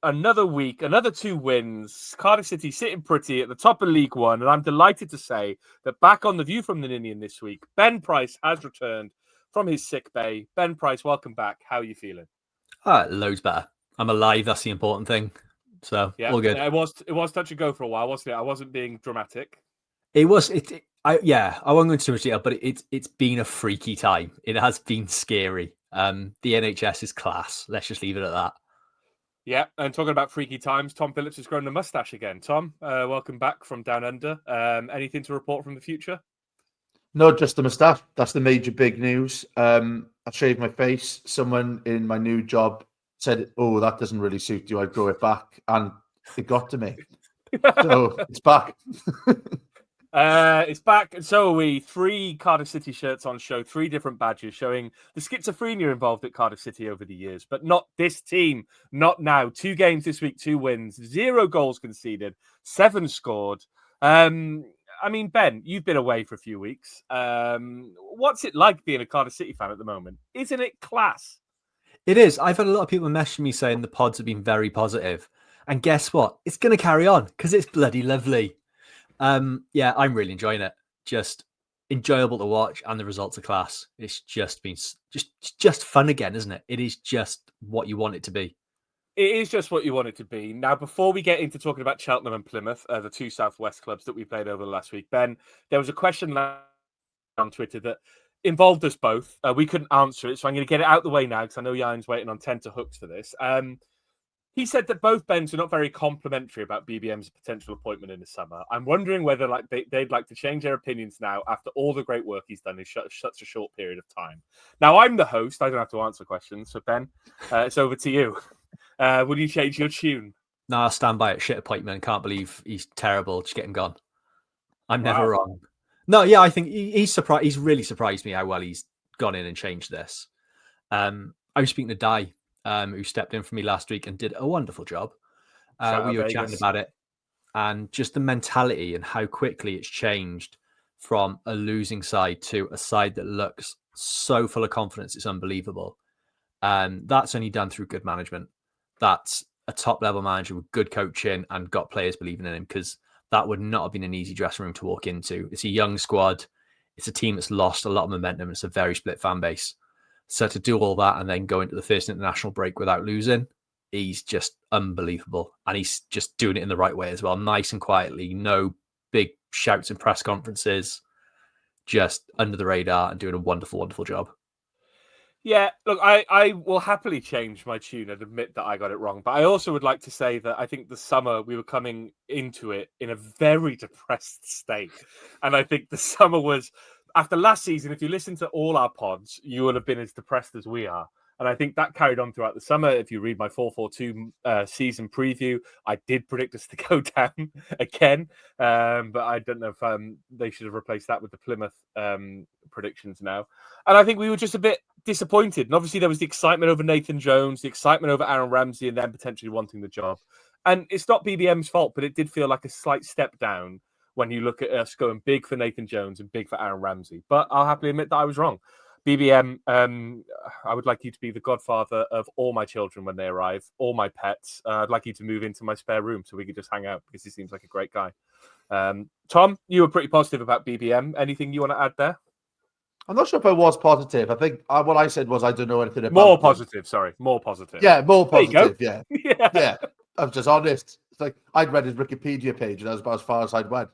another week, another 2 wins. Cardiff City sitting pretty at the top of League One, and I'm delighted to say that back on the View from the Ninian this week, Ben Price has returned from his sick bay. Ben Price, welcome back. How are you feeling? Loads better. I'm alive. That's the important thing. So Yeah, all good. it was touch and go for a while, wasn't it? I wasn't being dramatic. It was. I won't go into too much detail, but it's been a freaky time. It has been scary. The NHS is class. Let's just leave it at that. Yeah, and talking about freaky times, Tom Phillips has grown a mustache again. Tom, welcome back from down under. Anything to report from the future? No, just the moustache. That's the major big news. I shaved my face. Someone in my new job said, "Oh, that doesn't really suit you. I'd grow it back," and it got to me. So it's back. It's back, and so are we. 3 Cardiff City shirts on show, 3 different badges showing the schizophrenia involved at Cardiff City over the years, but not this team, not now. 2 games this week, 2 wins, 0 goals conceded, 7 scored. I mean, Ben, you've been away for a few weeks. What's it like being a Cardiff City fan at the moment? Isn't it class? It is. I've had a lot of people message me saying the pods have been very positive, and guess what? It's going to carry on because it's bloody lovely. Yeah, I'm really enjoying it. Just enjoyable to watch, and the results are class. It's just been just fun again, isn't it? It is just what you want it to be. It is just what you want it to be. Now, before we get into talking about Cheltenham and Plymouth, the 2 Southwest clubs that we played over the last week, Ben, there was a question on Twitter that involved us both. We couldn't answer it, so I'm going to get it out the way now because I know Jan's waiting on tenterhooks for this. He said that both Bens are not very complimentary about BBM's potential appointment in the summer. I'm wondering whether they'd like to change their opinions now after all the great work he's done in such a short period of time. Now, I'm the host. I don't have to answer questions. So, Ben, it's over to you. Will you change your tune? No, I'll stand by it. Shit appointment. Can't believe he's terrible. Just get him gone. I'm never wrong. No, yeah, I think he's surprised. He's really surprised me how well he's gone in and changed this. I was speaking to Di, who stepped in for me last week and did a wonderful job. We were chatting about it, and just the mentality and how quickly it's changed from a losing side to a side that looks so full of confidence. It's unbelievable. That's only done through good management. That's a top level manager with good coaching and got players believing in him, because that would not have been an easy dressing room to walk into. It's a young squad. It's a team that's lost a lot of momentum. It's a very split fan base. So to do all that and then go into the first international break without losing, he's just unbelievable. And he's just doing it in the right way as well. Nice and quietly. No big shouts and press conferences. Just under the radar and doing a wonderful, wonderful job. Yeah, look, I will happily change my tune and admit that I got it wrong. But I also would like to say that I think the summer we were coming into it in a very depressed state. And I think the summer was, after last season, if you listen to all our pods, you would have been as depressed as we are. And I think that carried on throughout the summer. If you read my 4-4-2 season preview, I did predict us to go down again. But I don't know if they should have replaced that with the Plymouth predictions now. And I think we were just a bit disappointed. And obviously there was the excitement over Nathan Jones, the excitement over Aaron Ramsey, and then potentially wanting the job. And it's not BBM's fault, but it did feel like a slight step down when you look at us going big for Nathan Jones and big for Aaron Ramsey. But I'll happily admit that I was wrong. BBM, I would like you to be the godfather of all my children when they arrive, all my pets. I'd like you to move into my spare room so we could just hang out, because he seems like a great guy. Tom, you were pretty positive about BBM. Anything you want to add there? I'm not sure if I was positive. I think what I said was I don't know anything about more positive. Sorry, more positive. Yeah, more positive. Yeah. Yeah. I'm just honest. It's like I'd read his Wikipedia page and that was about as far as I'd went.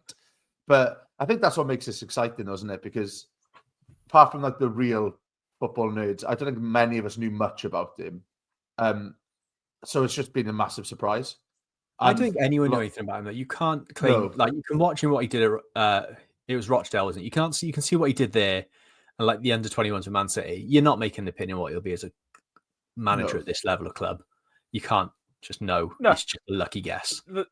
But I think that's what makes this exciting, doesn't it? Because apart from like the real football nerds, I don't think many of us knew much about him. So it's just been a massive surprise. I don't think anyone knew anything about him. You can't claim like you can watch him what he did at it was Rochdale, wasn't it? You can see what he did there, and like the under-21s with Man City. You're not making an opinion what he'll be as a manager at this level of club. You can't just know. No. It's just a lucky guess. And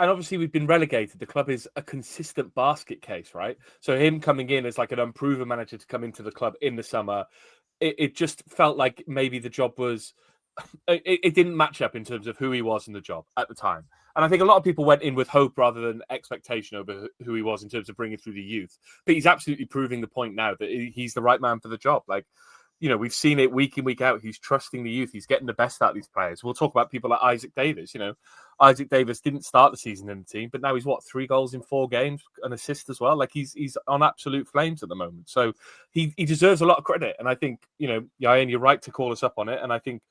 obviously we've been relegated. The club is a consistent basket case, right? So him coming in as like an unproven manager to come into the club in the summer, it just felt like maybe the job was... It didn't match up in terms of who he was in the job at the time. And I think a lot of people went in with hope rather than expectation over who he was in terms of bringing through the youth. But he's absolutely proving the point now that he's the right man for the job. Like, we've seen it week in, week out. He's trusting the youth. He's getting the best out of these players. We'll talk about people like Isaac Davis. Isaac Davis didn't start the season in the team, but now he's 3 goals in 4 games, an assist as well. Like he's on absolute flames at the moment. So he deserves a lot of credit. And I think, Yayan, you're right to call us up on it. And I think,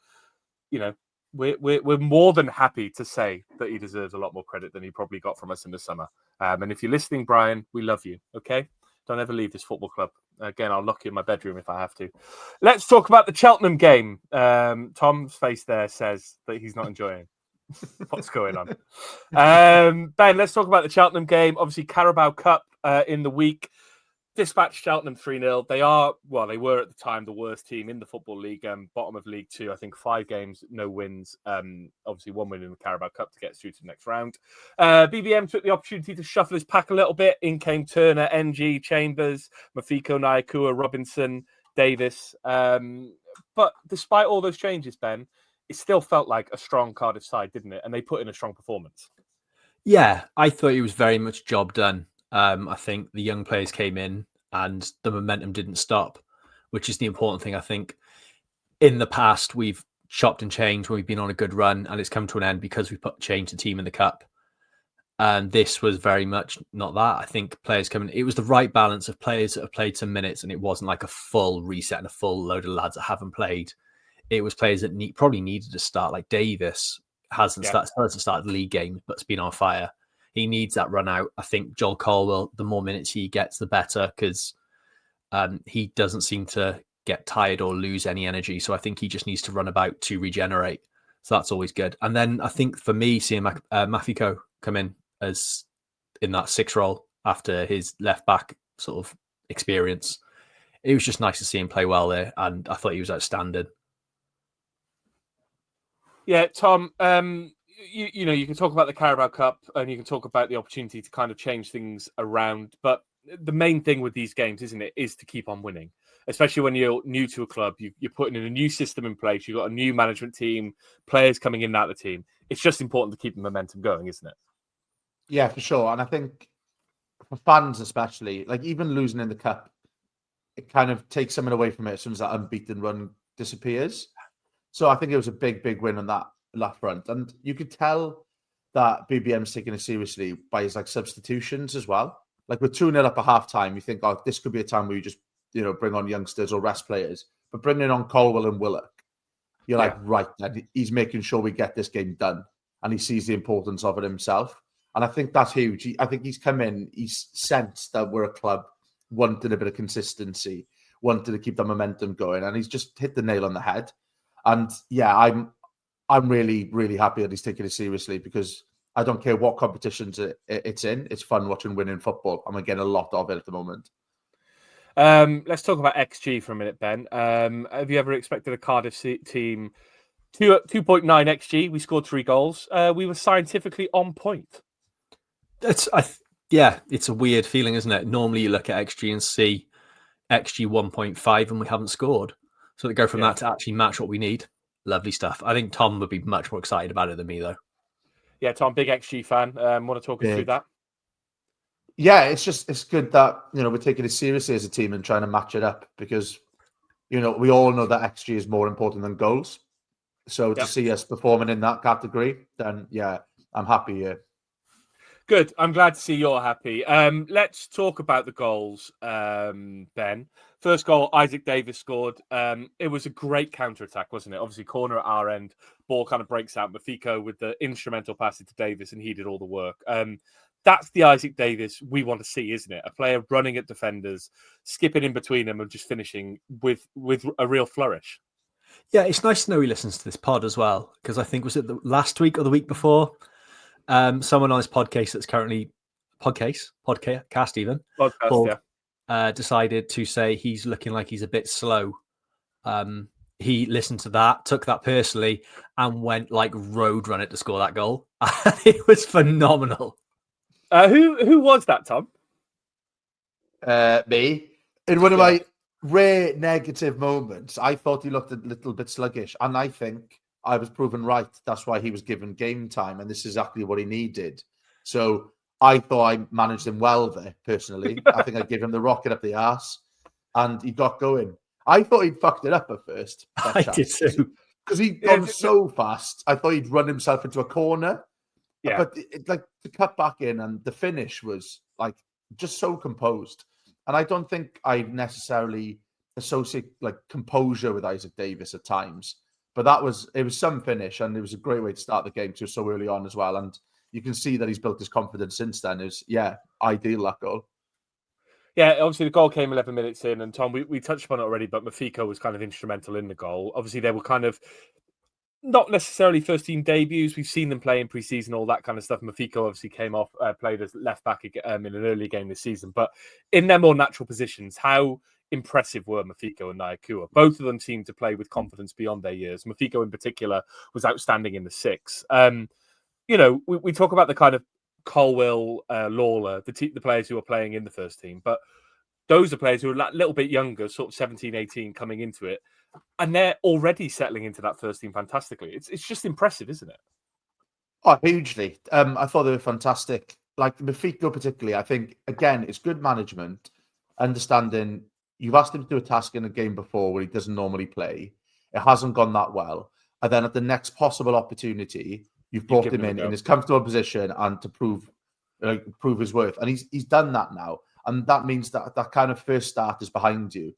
we're more than happy to say that he deserves a lot more credit than he probably got from us in the summer. And if you're listening, Brian, we love you. Okay. Don't ever leave this football club. Again, I'll lock you in my bedroom if I have to. Let's talk about the Cheltenham game. Tom's face there says that he's not enjoying what's going on. Ben, let's talk about the Cheltenham game. Obviously, Carabao Cup in the week. Dispatched Cheltenham 3-0. They were at the time the worst team in the Football League, bottom of League 2. I think 5 games, no wins. Obviously, 1 win in the Carabao Cup to get through to the next round. BBM took the opportunity to shuffle his pack a little bit. In came Turner, NG, Chambers, Mafiko, Nyakua, Robinson, Davis. But despite all those changes, Ben, it still felt like a strong Cardiff side, didn't it? And they put in a strong performance. Yeah, I thought it was very much job done. I think the young players came in and the momentum didn't stop, which is the important thing. I think in the past, we've chopped and changed when we've been on a good run and it's come to an end because we've changed the team in the cup. And this was very much not that. I think players coming, it was the right balance of players that have played some minutes and it wasn't like a full reset and a full load of lads that haven't played. It was players that probably needed to start, like Davis hasn't started the league game, but's been on fire. He needs that run out. I think Joel Colwell, the more minutes he gets, the better, because he doesn't seem to get tired or lose any energy. So I think he just needs to run about to regenerate. So that's always good. And then I think for me, seeing Mafiko come in as in that 6 role after his left back sort of experience, it was just nice to see him play well there. And I thought he was outstanding. Yeah, Tom, you can talk about the Carabao Cup and you can talk about the opportunity to kind of change things around. But the main thing with these games, isn't it, is to keep on winning, especially when you're new to a club. You're putting in a new system in place. You've got a new management team, players coming in and out of the team. It's just important to keep the momentum going, isn't it? Yeah, for sure. And I think for fans especially, like even losing in the cup, it kind of takes something away from it as soon as that unbeaten run disappears. So I think it was a big, big win on that front. And you could tell that BBM's taking it seriously by his substitutions as well. Like with 2-0 up at half-time, you think, oh, this could be a time where you just, bring on youngsters or rest players. But bringing on Colwell and Willock, you're like, right, he's making sure we get this game done. And he sees the importance of it himself. And I think that's huge. I think he's come in, he's sensed that we're a club wanting a bit of consistency, wanting to keep the momentum going. And he's just hit the nail on the head. And yeah, I'm really, really happy that he's taking it seriously because I don't care what competitions it's in. It's fun watching winning football. I'm getting a lot of it at the moment. Let's talk about XG for a minute, Ben. Have you ever expected a Cardiff team 2.9 XG? We scored 3 goals. We were scientifically on point. It's a weird feeling, isn't it? Normally you look at XG and see XG 1.5 and we haven't scored. So to go from that to actually match what we need, lovely stuff. I think Tom would be much more excited about it than me, though. Yeah, Tom, big XG fan. Want to talk us through that? Yeah, it's good that we're taking it seriously as a team and trying to match it up because we all know that XG is more important than goals. So to see us performing in that category, then I'm happy here. Good. I'm glad to see you're happy. Let's talk about the goals, Ben. First goal, Isaac Davis scored. It was a great counter-attack, wasn't it? Obviously, corner at our end. Ball kind of breaks out. Mafiko with the instrumental pass to Davis, and he did all the work. That's the Isaac Davis we want to see, isn't it? A player running at defenders, skipping in between them and just finishing with a real flourish. Yeah, it's nice to know he listens to this pod as well, because I think, was it the last week or the week before? Someone on this podcast that's currently podcast even decided to say he's looking like he's a bit slow. He listened to that, took that personally, and went like road run it to score that goal. It was phenomenal. Who was that, Tom? Me. In one of my rare negative moments, I thought he looked a little bit sluggish, and I think I was proven right. That's why he was given game time, and this is exactly what he needed. So I thought I managed him well there, personally. I think I gave him the rocket up the arse, and he got going. I thought he'd fucked it up at first. I did too. Because he'd gone so fast. I thought he'd run himself into a corner. Yeah. But like to cut back in, and the finish was like just so composed. And I don't think I necessarily associate like composure with Isaac Davis at times. But it was some finish, and it was a great way to start the game too, so early on as well. And you can see that he's built his confidence since then. Is ideal, that goal. Yeah, obviously the goal came 11 minutes in, and Tom, we touched upon it already, but Mafiko was kind of instrumental in the goal. Obviously, they were kind of not necessarily first team debuts. We've seen them play in pre-season, all that kind of stuff. Mafiko obviously came off, played as left back in an early game this season, but in their more natural positions, how impressive were Mafiko and Nyakua? Both of them seemed to play with confidence beyond their years. Mafiko in particular was outstanding in the six. We talk about the kind of Colwell, Lawler, the players who are playing in the first team, but those are players who are a little bit younger, sort of 17, 18 coming into it, and they're already settling into that first team fantastically. It's just impressive, isn't it? Oh, hugely. I thought they were fantastic. Like Mafiko particularly, I think, again, it's good management, understanding you've asked him to do a task in a game before where he doesn't normally play. It hasn't gone that well. And then at the next possible opportunity, you've brought him in his comfortable position and to prove his worth. And he's done that now. And that means that kind of first start is behind you.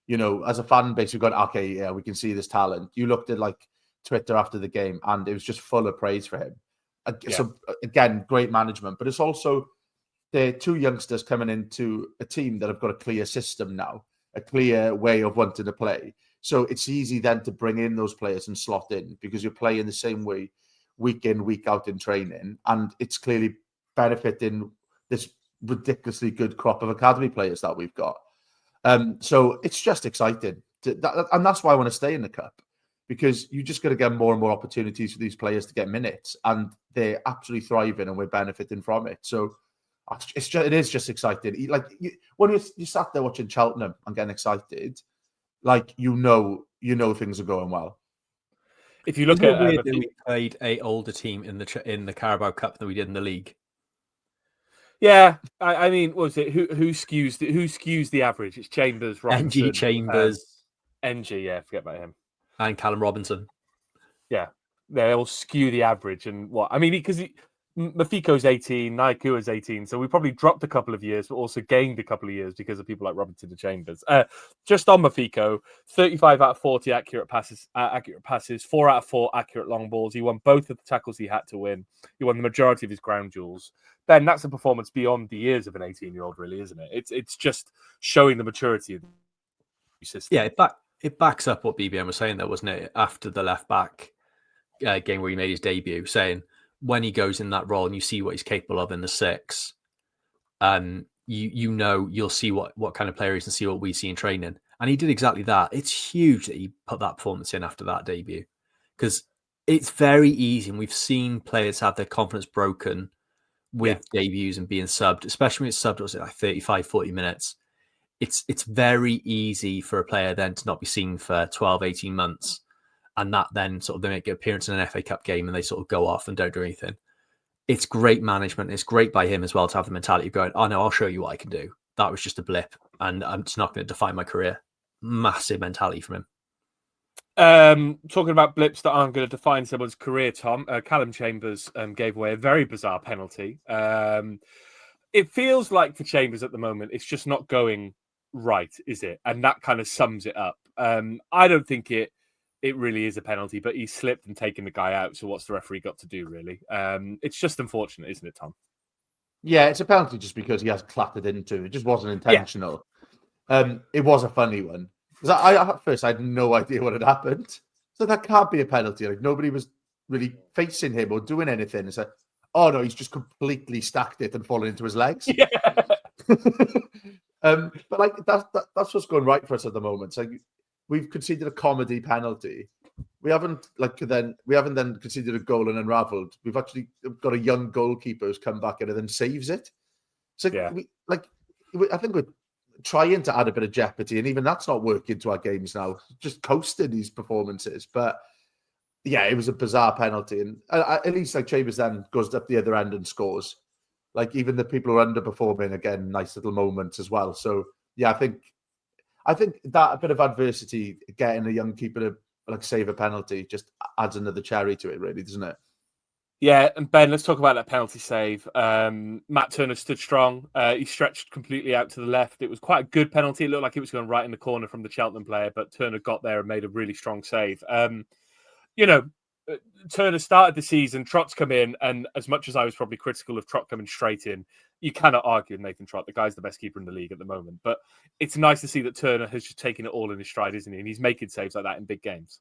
You know, as a fan base, we've gone, okay, yeah, we can see this talent. You looked at like Twitter after the game and it was just full of praise for him. So again, great management, but it's also the two youngsters coming into a team that have got a clear system now, a clear way of wanting to play. So it's easy then to bring in those players and slot in because you're playing the same way week in, week out in training. And it's clearly benefiting this ridiculously good crop of academy players that we've got. So it's just exciting. And that's why I want to stay in the Cup, because you just got to get more and more opportunities for these players to get minutes, and they're absolutely thriving and we're benefiting from it. So it is just exciting. Like when you sat there watching Cheltenham and getting excited, like you know things are going well. If you look Isn't at it weird that we played a older team in the Carabao Cup than we did in the league. Yeah, I mean, what was it? Who skews the average? It's Chambers, Robinson, NG Chambers, NG. Yeah, forget about him. And Callum Robinson. Yeah, they all skew the average. And what I mean, because Mafiko's 18, Naikua's 18, so we probably dropped a couple of years, but also gained a couple of years because of people like Robinson and Chambers. Just on Mafiko, 35 out of 40 accurate passes, 4 out of 4 accurate long balls. He won both of the tackles he had to win. He won the majority of his ground duels. Ben, that's a performance beyond the years of an 18-year-old, really, isn't it? It's just showing the maturity of the system. Yeah, it backs up what BBM was saying, though, wasn't it? After the left back game where he made his debut, saying when he goes in that role and you see what he's capable of in the six, you'll see what kind of player he is and see what we see in training. And he did exactly that. It's huge that he put that performance in after that debut, because it's very easy, and we've seen players have their confidence broken with debuts and being subbed, especially when it's subbed, was it like 35, 40 minutes. It's very easy for a player then to not be seen for 12, 18 months. And that then sort of they make an appearance in an FA Cup game and they sort of go off and don't do anything. It's great management. It's great by him as well to have the mentality of going, oh no, I'll show you what I can do. That was just a blip and it's not going to define my career. Massive mentality from him. Talking about blips that aren't going to define someone's career, Tom, Callum Chambers gave away a very bizarre penalty. It feels like for Chambers at the moment, it's just not going right, is it? And that kind of sums it up. I don't think it really is a penalty, but he slipped and taken the guy out. So what's the referee got to do, really? It's just unfortunate, isn't it, Tom? Yeah, it's a penalty just because he has clattered into it. It just wasn't intentional. Yeah. It was a funny one. Because at first I had no idea what had happened. So that can't be a penalty. Like nobody was really facing him or doing anything. It's like, oh no, he's just completely stacked it and fallen into his legs. Yeah. But like that's what's going right for us at the moment. So we've conceded a comedy penalty. We haven't then conceded a goal and unravelled. We've actually got a young goalkeeper who's come back in and then saves it. So I think we're trying to add a bit of jeopardy, and even that's not working to our games now. Just coasting these performances, but yeah, it was a bizarre penalty, and at least like Chambers then goes up the other end and scores. Like even the people who are underperforming again, nice little moments as well. So yeah, I think that a bit of adversity, getting a young keeper to like save a penalty, just adds another cherry to it, really, doesn't it? Yeah, and Ben, let's talk about that penalty save. Matt Turner stood strong. He stretched completely out to the left. It was quite a good penalty. It looked like it was going right in the corner from the Cheltenham player, but Turner got there and made a really strong save. Turner started the season, Trott's come in, and as much as I was probably critical of Trott coming straight in, you cannot argue with Nathan Trott. The guy's the best keeper in the league at the moment. But it's nice to see that Turner has just taken it all in his stride, isn't he? And he's making saves like that in big games.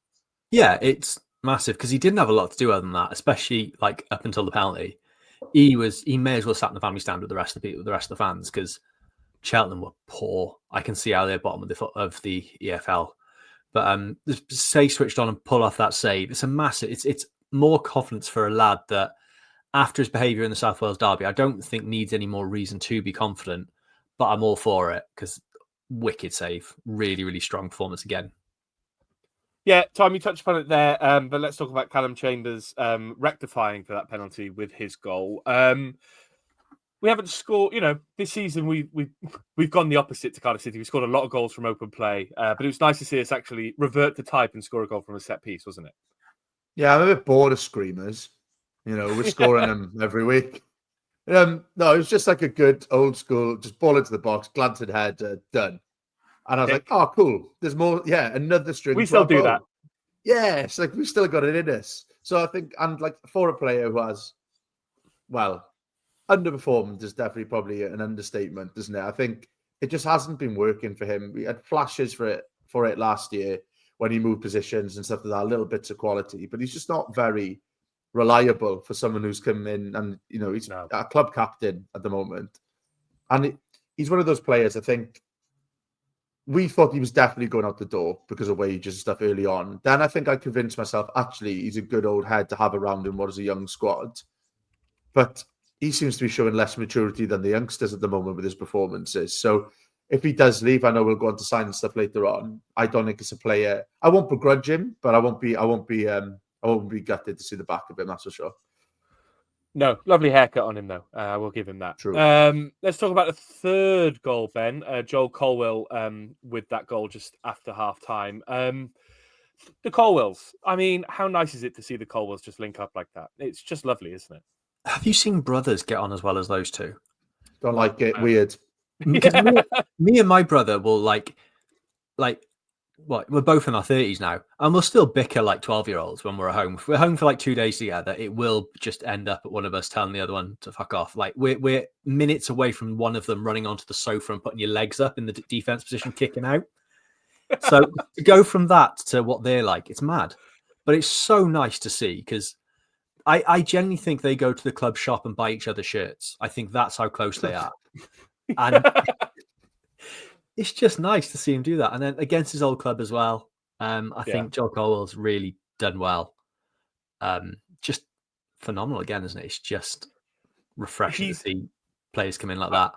Yeah, it's massive because he didn't have a lot to do other than that, especially like up until the penalty. He may as well sat in the family stand with the rest of the people, the rest of the fans, because Cheltenham were poor. I can see how they're bottom of the EFL. But say switched on and pull off that save. It's a massive. It's more confidence for a lad that after his behaviour in the South Wales derby, I don't think needs any more reason to be confident. But I'm all for it because wicked save, really, really strong performance again. Yeah, Tom, you touched upon it there, but let's talk about Callum Chambers rectifying for that penalty with his goal. We haven't scored, this season we've gone the opposite to Cardiff City. We scored a lot of goals from open play, but it was nice to see us actually revert to type and score a goal from a set piece, wasn't it? Yeah, I'm a bit bored of screamers. We're scoring them every week. No, it was just like a good old school, just ball into the box, glancing head, done. And I was like, oh, cool. There's more. Yeah, another string. We still do that. Yeah, it's like we've still got it in us. So I think, and like for a player who has, well, underperformed is definitely probably an understatement, isn't it? I think it just hasn't been working for him. We had flashes for it last year when he moved positions and stuff like that, little bits of quality, but he's just not very reliable for someone who's come in and, he's a club captain at the moment. And he's one of those players, I think, we thought he was definitely going out the door because of wages and stuff early on. Then I think I convinced myself, actually, he's a good old head to have around in what is a young squad. But he seems to be showing less maturity than the youngsters at the moment with his performances. So if he does leave, I know we'll go on to sign and stuff later on. I don't think it's a player. I won't begrudge him, but I won't be gutted to see the back of him. That's for sure. No, lovely haircut on him though. I will give him that. True. Let's talk about the third goal, Ben. Joel Colwell with that goal just after half time. The Colwells. I mean, how nice is it to see the Colwells just link up like that? It's just lovely, isn't it? Have you seen brothers get on as well as those two? Don't like it. Weird. Yeah. Me and my brother will like what, we're both in our 30s now, and we'll still bicker like 12-year-olds when we're at home. If we're home for like 2 days together, it will just end up at one of us telling the other one to fuck off. Like we're minutes away from one of them running onto the sofa and putting your legs up in the defense position, kicking out. So to go from that to what they're like, it's mad. But it's so nice to see because I genuinely think they go to the club shop and buy each other shirts. I think that's how close they are. And it's just nice to see him do that. And then against his old club as well. I think Joel Colwell's really done well. Just phenomenal again, isn't it? It's just refreshing to see players come in like that.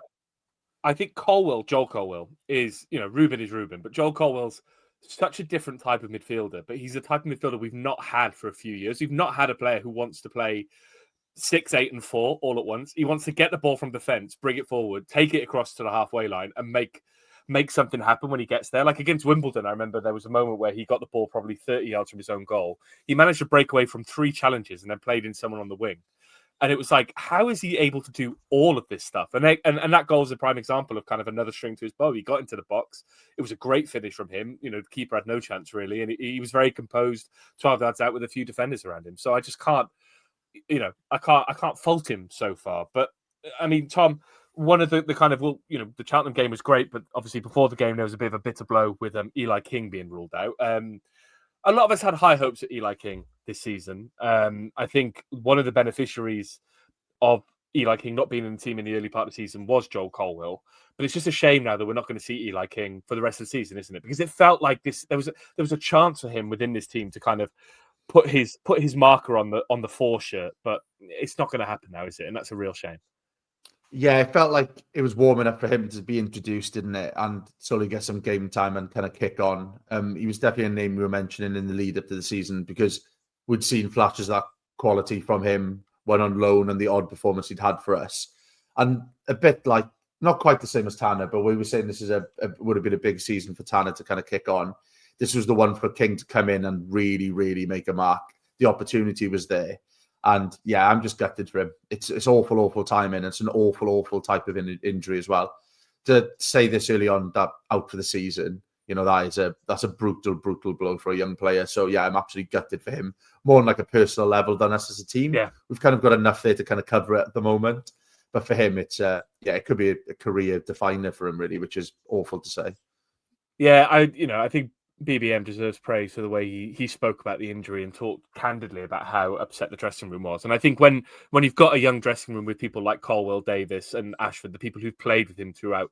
I think Joel Colwell is, Ruben is Ruben, but Joel Colwell's such a different type of midfielder, but he's a type of midfielder we've not had for a few years. We've not had a player who wants to play 6, 8, and 4 all at once. He wants to get the ball from defence, bring it forward, take it across to the halfway line, and make something happen when he gets there. Like against Wimbledon, I remember there was a moment where he got the ball probably 30 yards from his own goal. He managed to break away from 3 challenges and then played in someone on the wing. And it was like, how is he able to do all of this stuff? And that goal is a prime example of kind of another string to his bow. He got into the box. It was a great finish from him. The keeper had no chance really. And he was very composed, 12 yards out with a few defenders around him. So I just can't, I can't fault him so far. But I mean, Tom, one of the kind of, the Cheltenham game was great, but obviously before the game, there was a bit of a bitter blow with Eli King being ruled out. A lot of us had high hopes at Eli King this season. I think one of the beneficiaries of Eli King not being in the team in the early part of the season was Joel Colwell. But it's just a shame now that we're not going to see Eli King for the rest of the season, isn't it? Because it felt like there was a chance for him within this team to kind of put his marker on the 4 shirt, but it's not going to happen now, is it? And that's a real shame. Yeah, it felt like it was warm enough for him to be introduced, didn't it? And slowly get some game time and kind of kick on. He was definitely a name we were mentioning in the lead up to the season because we'd seen flashes of that quality from him when on loan and the odd performance he'd had for us. And a bit like, not quite the same as Tanner, but we were saying this is would have been a big season for Tanner to kind of kick on. This was the one for King to come in and really, really make a mark. The opportunity was there. And yeah, I'm just gutted for him. It's awful, awful timing. It's an awful, awful type of injury as well. To say this early on, that out for the season, that's a brutal, brutal blow for a young player. So yeah, I'm absolutely gutted for him, more on like a personal level than us as a team. Yeah. We've kind of got enough there to kind of cover it at the moment. But for him, it's it could be a career definer for him, really, which is awful to say. Yeah, I think BBM deserves praise for the way he spoke about the injury and talked candidly about how upset the dressing room was. And I think when you've got a young dressing room with people like Colwell Davis and Ashford, the people who've played with him throughout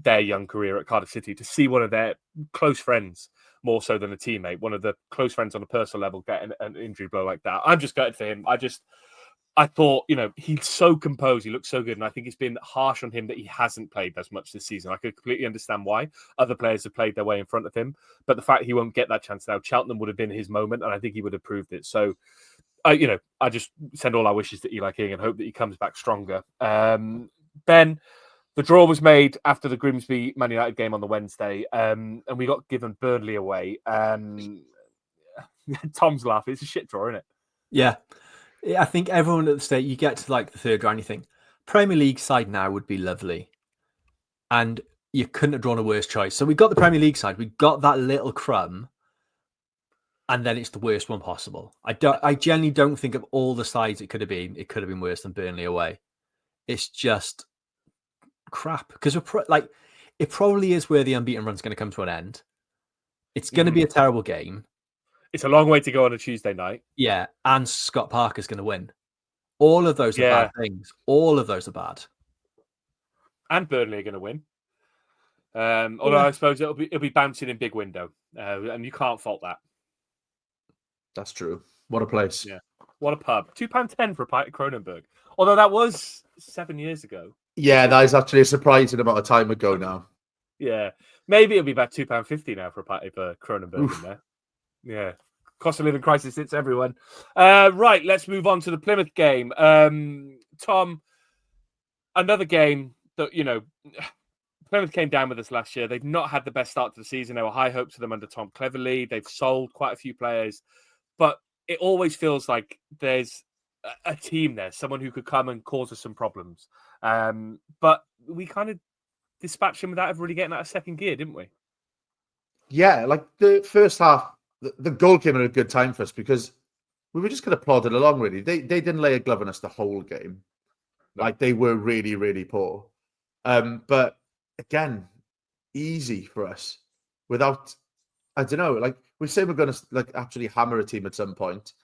their young career at Cardiff City, to see one of their close friends, more so than a teammate, one of the close friends on a personal level, get an injury blow like that, I'm just gutted for him. I thought, he's so composed. He looks so good. And I think it's been harsh on him that he hasn't played as much this season. I could completely understand why. Other players have played their way in front of him. But the fact he won't get that chance now, Cheltenham would have been his moment. And I think he would have proved it. So, I just send all our wishes to Eli King and hope that he comes back stronger. Ben, the draw was made after the Grimsby Man United game on the Wednesday. And we got given Burnley away. Tom's laughing. It's a shit draw, isn't it? Yeah. I think everyone at the state, you get to like the third round, you think Premier League side now would be lovely. And you couldn't have drawn a worse choice. So we got the Premier League side. We got that little crumb. And then it's the worst one possible. I genuinely don't think of all the sides it could have been worse than Burnley away. It's just crap. Because it probably is where the unbeaten run's going to come to an end. It's going to be a terrible game. It's a long way to go on a Tuesday night. Yeah, and Scott Parker's going to win. All of those are bad things. All of those are bad. And Burnley are going to win. Although I suppose it'll be bouncing in big window, and you can't fault that. That's true. What a place. Yeah. What a pub. £2.10 for a pint at Cronenberg. Although that was 7 years ago. Yeah, that is actually a surprising amount of time ago now. Yeah. Maybe it'll be about £2.50 now for a pint of Cronenberg in there. Yeah. Cost of living crisis hits everyone. Right, let's move on to the Plymouth game. Tom, another game that, Plymouth came down with us last year. They've not had the best start to the season. There were high hopes for them under Tom Cleverley. They've sold quite a few players. But it always feels like there's a team there, someone who could come and cause us some problems. But we kind of dispatched him without ever really getting out of second gear, didn't we? Yeah, like the first half, the goal came at a good time for us because we were just kind of plodding along, really. They didn't lay a glove on us the whole game. No. Like, they were really, really poor. But again, easy for us without, I don't know, like we say we're going to actually hammer a team at some point.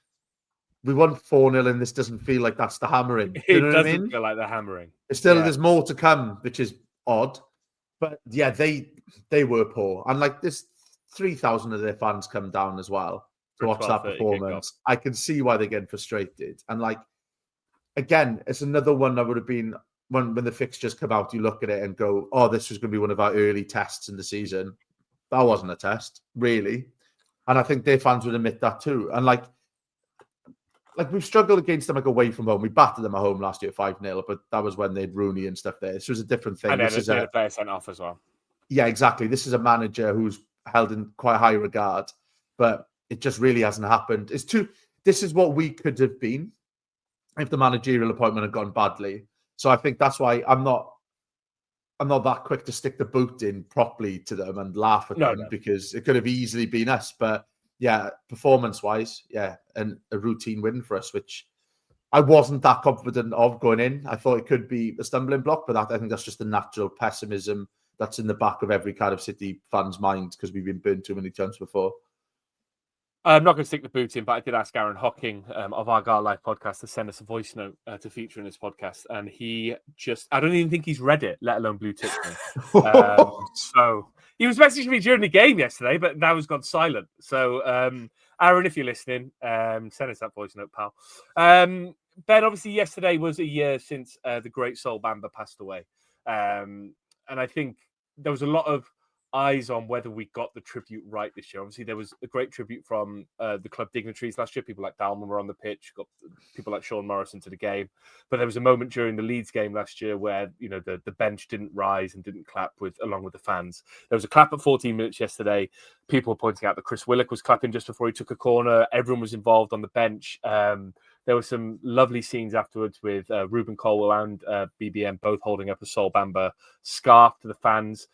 We won 4-0 and this doesn't feel like that's the hammering. It doesn't feel like the hammering. There's more to come, which is odd. But yeah, they were poor. And like this 3,000 of their fans come down as well to watch that performance. I can see why they're getting frustrated. And like, again, it's another one that would have been when the fixtures come out, you look at it and go, oh, this was going to be one of our early tests in the season. That wasn't a test, really. And I think their fans would admit that too. And like we've struggled against them like away from home. We battered them at home last year 5-0, but that was when they'd Rooney and stuff there. This was a different thing. And then this is a player sent off as well. Yeah, exactly. This is a manager who's held in quite high regard, but it just really hasn't happened. This is what we could have been if the managerial appointment had gone badly. So I think that's why I'm not that quick to stick the boot in properly to them and laugh at them because it could have easily been us. But yeah, performance-wise, yeah, and a routine win for us, which I wasn't that confident of going in. I thought it could be a stumbling block, but I think that's just the natural pessimism that's in the back of every Cardiff City fan's mind because we've been burned too many times before. I'm not going to stick the boot in, but I did ask Aaron Hocking of Argyle Live podcast to send us a voice note to feature in his podcast. And he I don't even think he's read it, let alone blue tick me. So he was messaging me during the game yesterday, but now he's gone silent. So Aaron, if you're listening, send us that voice note, pal. Ben, obviously yesterday was a year since the great Sol Bamba passed away. And I think there was a lot of eyes on whether we got the tribute right this year. Obviously, there was a great tribute from the club dignitaries last year. People like Dalman were on the pitch, got people like Sean Morrison to the game. But there was a moment during the Leeds game last year where, you know, the bench didn't rise and didn't clap along with the fans. There was a clap at 14 minutes yesterday. People were pointing out that Chris Willock was clapping just before he took a corner. Everyone was involved on the bench. There were some lovely scenes afterwards with Ruben Colwell and BBM both holding up a Sol Bamba scarf to the fans.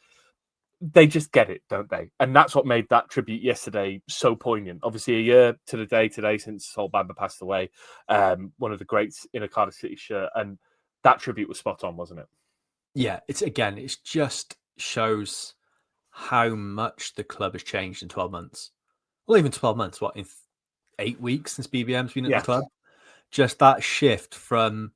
They just get it, don't they? And that's what made that tribute yesterday so poignant. Obviously, a year to the day today since Sol Bamba passed away, one of the greats in a Cardiff City shirt, and that tribute was spot on, wasn't it? Yeah, it just shows how much the club has changed in 12 months. Well, even 12 months, what, in 8 weeks since BBM's been at the club? Just that shift from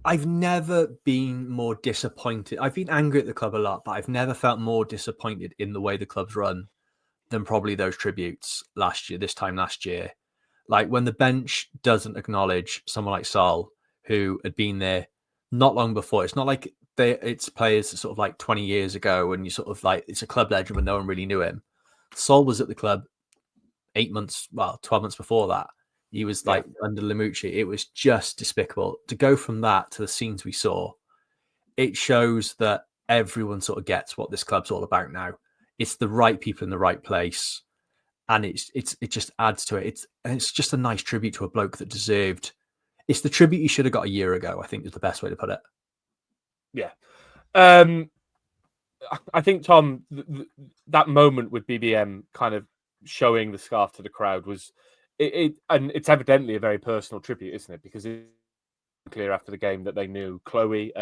I've never been more disappointed. I've been angry at the club a lot, but I've never felt more disappointed in the way the club's run than probably those tributes this time last year. Like when the bench doesn't acknowledge someone like Sol, who had been there not long before. It's not like it's players sort of like 20 years ago and you sort of like, it's a club legend, but no one really knew him. Sol was at the club 12 months before that. He was like under Limucci. It was just despicable. To go from that to the scenes we saw, it shows that everyone sort of gets what this club's all about now. It's the right people in the right place. And it just adds to it. It's just a nice tribute to a bloke that deserved. It's the tribute you should have got a year ago, I think is the best way to put it. Yeah. I think, Tom, that moment with BBM kind of showing the scarf to the crowd was and it's evidently a very personal tribute, isn't it? Because it's clear after the game that they knew Chloe,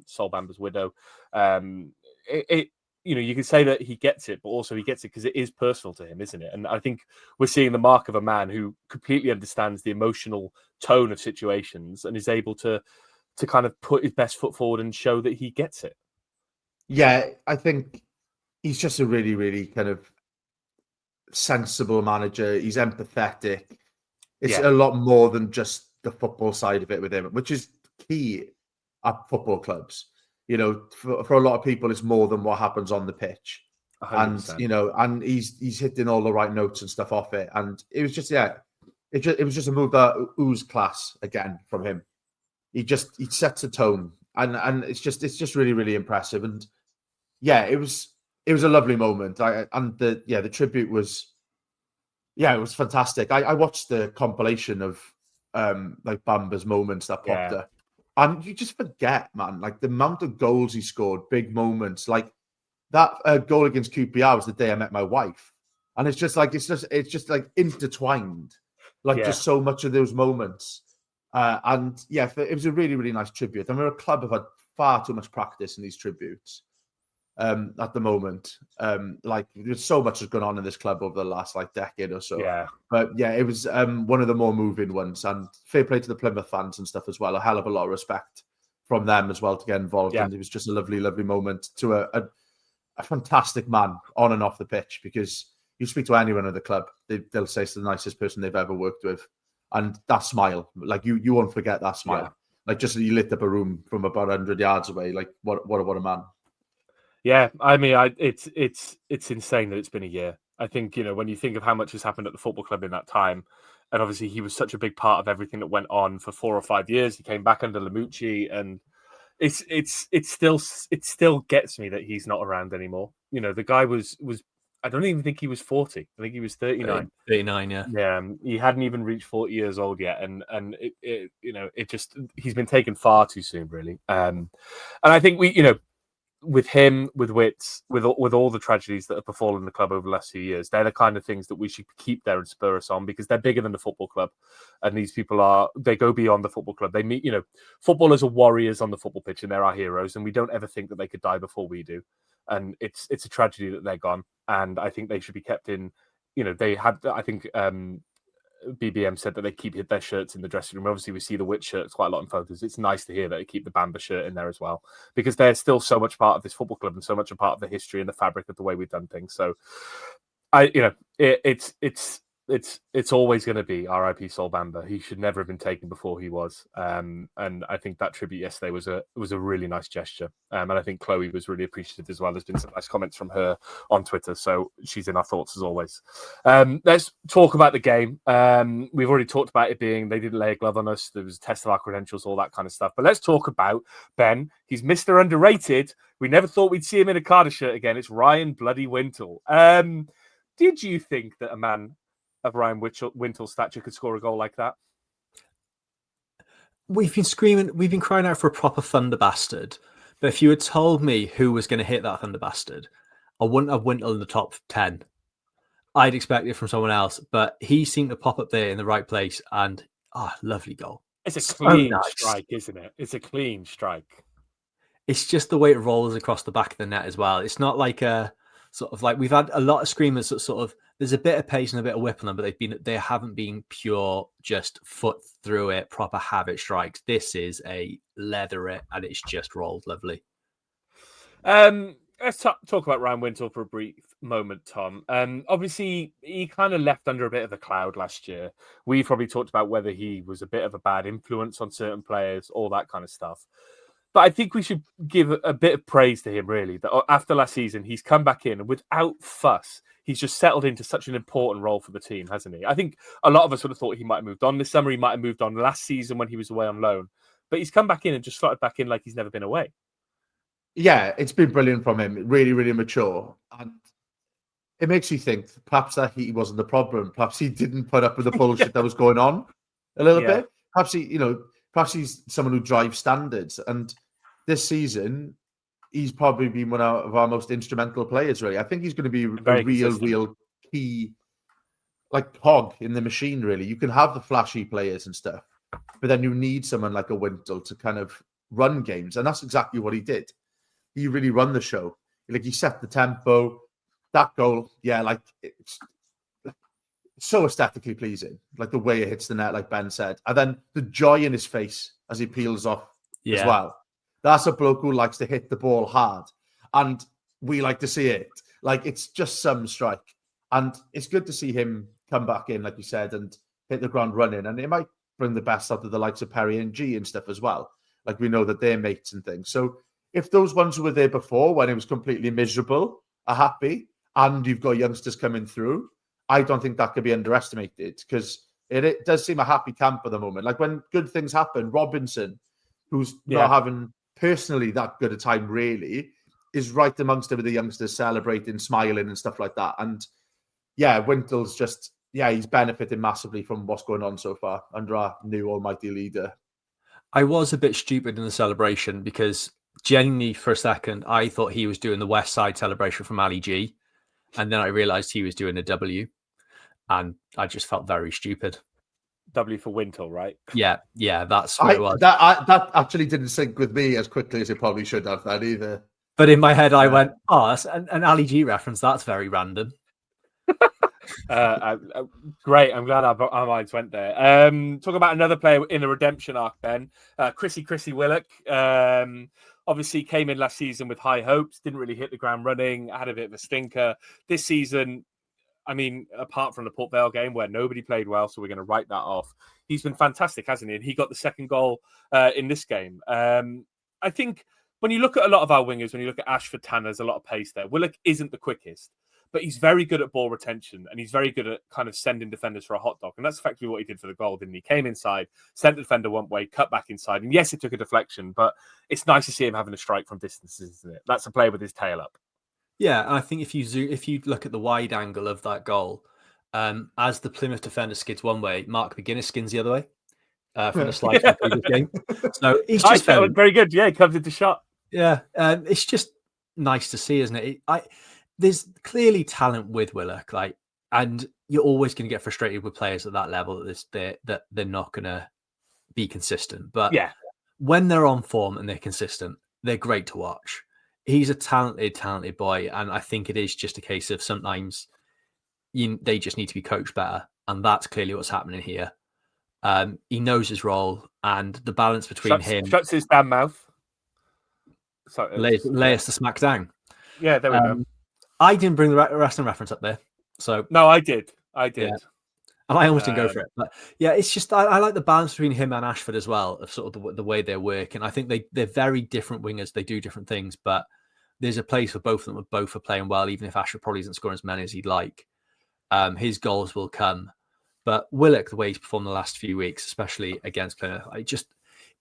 Sol Bamba's widow. You know, you can say that he gets it, but also he gets it because it is personal to him, isn't it? And I think we're seeing the mark of a man who completely understands the emotional tone of situations and is able to kind of put his best foot forward and show that he gets it. Yeah, I think he's just a really, really kind of sensible manager. He's empathetic. It's a lot more than just the football side of it with him, which is key at football clubs. You know, for a lot of people, it's more than what happens on the pitch. 100%. And you know, and he's hitting all the right notes and stuff off it. And it was just it was just a move that oozed class again from him. He sets a tone, and it's just really, really impressive. And yeah, it was a lovely moment. The tribute was, it was fantastic. I watched the compilation of like Bamba's moments that popped up, and you just forget, man, like the amount of goals he scored, big moments, like that goal against QPR was the day I met my wife, and it's just like intertwined, like just so much of those moments. It was a really, really nice tribute. And we're a club have had far too much practice in these tributes at the moment. Like there's so much has gone on in this club over the last like decade or so. Yeah. But yeah, it was one of the more moving ones, and fair play to the Plymouth fans and stuff as well. A hell of a lot of respect from them as well to get involved. Yeah. And it was just a lovely, lovely moment to a fantastic man on and off the pitch, because you speak to anyone at the club, they'll say it's the nicest person they've ever worked with. And that smile, like you won't forget that smile. Yeah. Like just you lit up a room from about 100 yards away. Like what a man. Yeah, I mean, it's insane that it's been a year. I think, you know, when you think of how much has happened at the football club in that time, and obviously he was such a big part of everything that went on for 4 or 5 years. He came back under Limucci, and it still gets me that he's not around anymore. You know, the guy was I don't even think he was 40. I think he was 39. 39, yeah. Yeah, he hadn't even reached 40 years old yet, and it you know, it just, he's been taken far too soon, really. And I think we, you know, with him, with Wits, with all the tragedies that have befallen the club over the last few years, they're the kind of things that we should keep there and spur us on, because they're bigger than the football club, and these people they go beyond the football club. They meet, you know, footballers are warriors on the football pitch, and they're our heroes, and we don't ever think that they could die before we do. And it's a tragedy that they're gone, and I think they should be kept in. You know, they had, I think BBM said that they keep their shirts in the dressing room. Obviously, we see the Wit shirts quite a lot in photos. It's nice to hear that they keep the Bamba shirt in there as well, because they're still so much part of this football club and so much a part of the history and the fabric of the way we've done things. So, it's it's always going to be R.I.P. Sol Bamba. He should never have been taken before he was. And I think that tribute yesterday was a really nice gesture. And I think Chloe was really appreciative as well. There's been some nice comments from her on Twitter, so she's in our thoughts as always. Let's talk about the game. We've already talked about it being they didn't lay a glove on us. There was a test of our credentials, all that kind of stuff. But let's talk about Ben. He's Mr. Underrated. We never thought we'd see him in a Cardiff shirt again. It's Ryan bloody Wintle. Did you think that a man of Ryan Wintle's stature could score a goal like that? We've been crying out for a proper Thunder Bastard. But if you had told me who was going to hit that Thunder Bastard, I wouldn't have Wintle in the top 10. I'd expect it from someone else, but he seemed to pop up there in the right place and lovely goal. It's a clean strike, isn't it? It's a clean strike. It's just the way it rolls across the back of the net as well. It's not like a sort of like we've had a lot of screamers that sort of there's a bit of pace and a bit of whip on them, but they haven't been pure just foot through it, proper habit strikes. This is a leather it and it's just rolled lovely. Let's talk about Ryan Wintle for a brief moment, Tom. Obviously, he kind of left under a bit of a cloud last year. We probably talked about whether he was a bit of a bad influence on certain players, all that kind of stuff. But I think we should give a bit of praise to him, really, that after last season, he's come back in and without fuss, he's just settled into such an important role for the team, hasn't he? I think a lot of us would have thought he might have moved on this summer. He might have moved on last season when he was away on loan. But he's come back in and just slotted back in like he's never been away. Yeah, it's been brilliant from him. Really, really mature. And it makes you think perhaps that he wasn't the problem. Perhaps he didn't put up with the bullshit that was going on a little bit. Perhaps perhaps he's someone who drives standards. And this season, he's probably been one of our most instrumental players, really. I think he's going to be a real key, like cog in the machine, really. You can have the flashy players and stuff, but then you need someone like a Wintle to kind of run games. And that's exactly what he did. He really run the show. Like he set the tempo. That goal, it's so aesthetically pleasing. Like the way it hits the net, like Ben said. And then the joy in his face as he peels off as well. That's a bloke who likes to hit the ball hard. And we like to see it. Like it's just some strike. And it's good to see him come back in, like you said, and hit the ground running. And it might bring the best out of the likes of Perry and G and stuff as well. Like we know that they're mates and things. So if those ones who were there before when it was completely miserable are happy and you've got youngsters coming through, I don't think that could be underestimated because it does seem a happy camp at the moment. Like when good things happen, Robinson, who's not having personally that good a time really, is right amongst it with the youngsters celebrating, smiling and stuff like that. And Wintle's just, he's benefiting massively from what's going on so far under our new almighty leader. I was a bit stupid in the celebration because genuinely for a second, I thought he was doing the West Side celebration from Ali G. And then I realized he was doing a W. And I just felt very stupid. W for Wintle, right? Yeah, that's what it was. That actually didn't sync with me as quickly as it probably should have that either. But in my head, I went, that's an Ali G reference. That's very random. Great. I'm glad our minds went there. Talk about another player in the redemption arc then. Chrissy Willock. Obviously came in last season with high hopes, didn't really hit the ground running, had a bit of a stinker. This season, I mean, apart from the Port Vale game where nobody played well, so we're going to write that off, he's been fantastic, hasn't he? And he got the second goal in this game. I think when you look at a lot of our wingers, when you look at Ashford, Tanner, there's a lot of pace there. Willock isn't the quickest, but he's very good at ball retention and he's very good at kind of sending defenders for a hot dog. And that's effectively what he did for the goal, didn't he? Came inside, sent the defender one way, cut back inside. And yes, it took a deflection, but it's nice to see him having a strike from distance, isn't it? That's a player with his tail up. Yeah, and I think if you look at the wide angle of that goal, as the Plymouth defender skids one way, Mark McGuinness skins the other way from the slide from the previous game. So he's just very good. Yeah, he comes into shot. Yeah, it's just nice to see, isn't it? There's clearly talent with Willock, and you're always going to get frustrated with players at that level that they're not going to be consistent. But when they're on form and they're consistent, they're great to watch. He's a talented boy, and I think it is just a case of sometimes they just need to be coached better, and that's clearly what's happening here. He knows his role, and the balance between him shuts his damn mouth. Sorry, lay us to smack down. Yeah, there we go. I didn't bring the wrestling reference up there, so no, I did. Yeah. And I almost didn't go for it. But yeah, it's just I like the balance between him and Ashford as well, of sort of the way they work. And I think they're very different wingers. They do different things, but there's a place for both of them. Both are playing well, even if Ashford probably isn't scoring as many as he'd like. His goals will come. But Willock, the way he's performed the last few weeks, especially against Plymouth,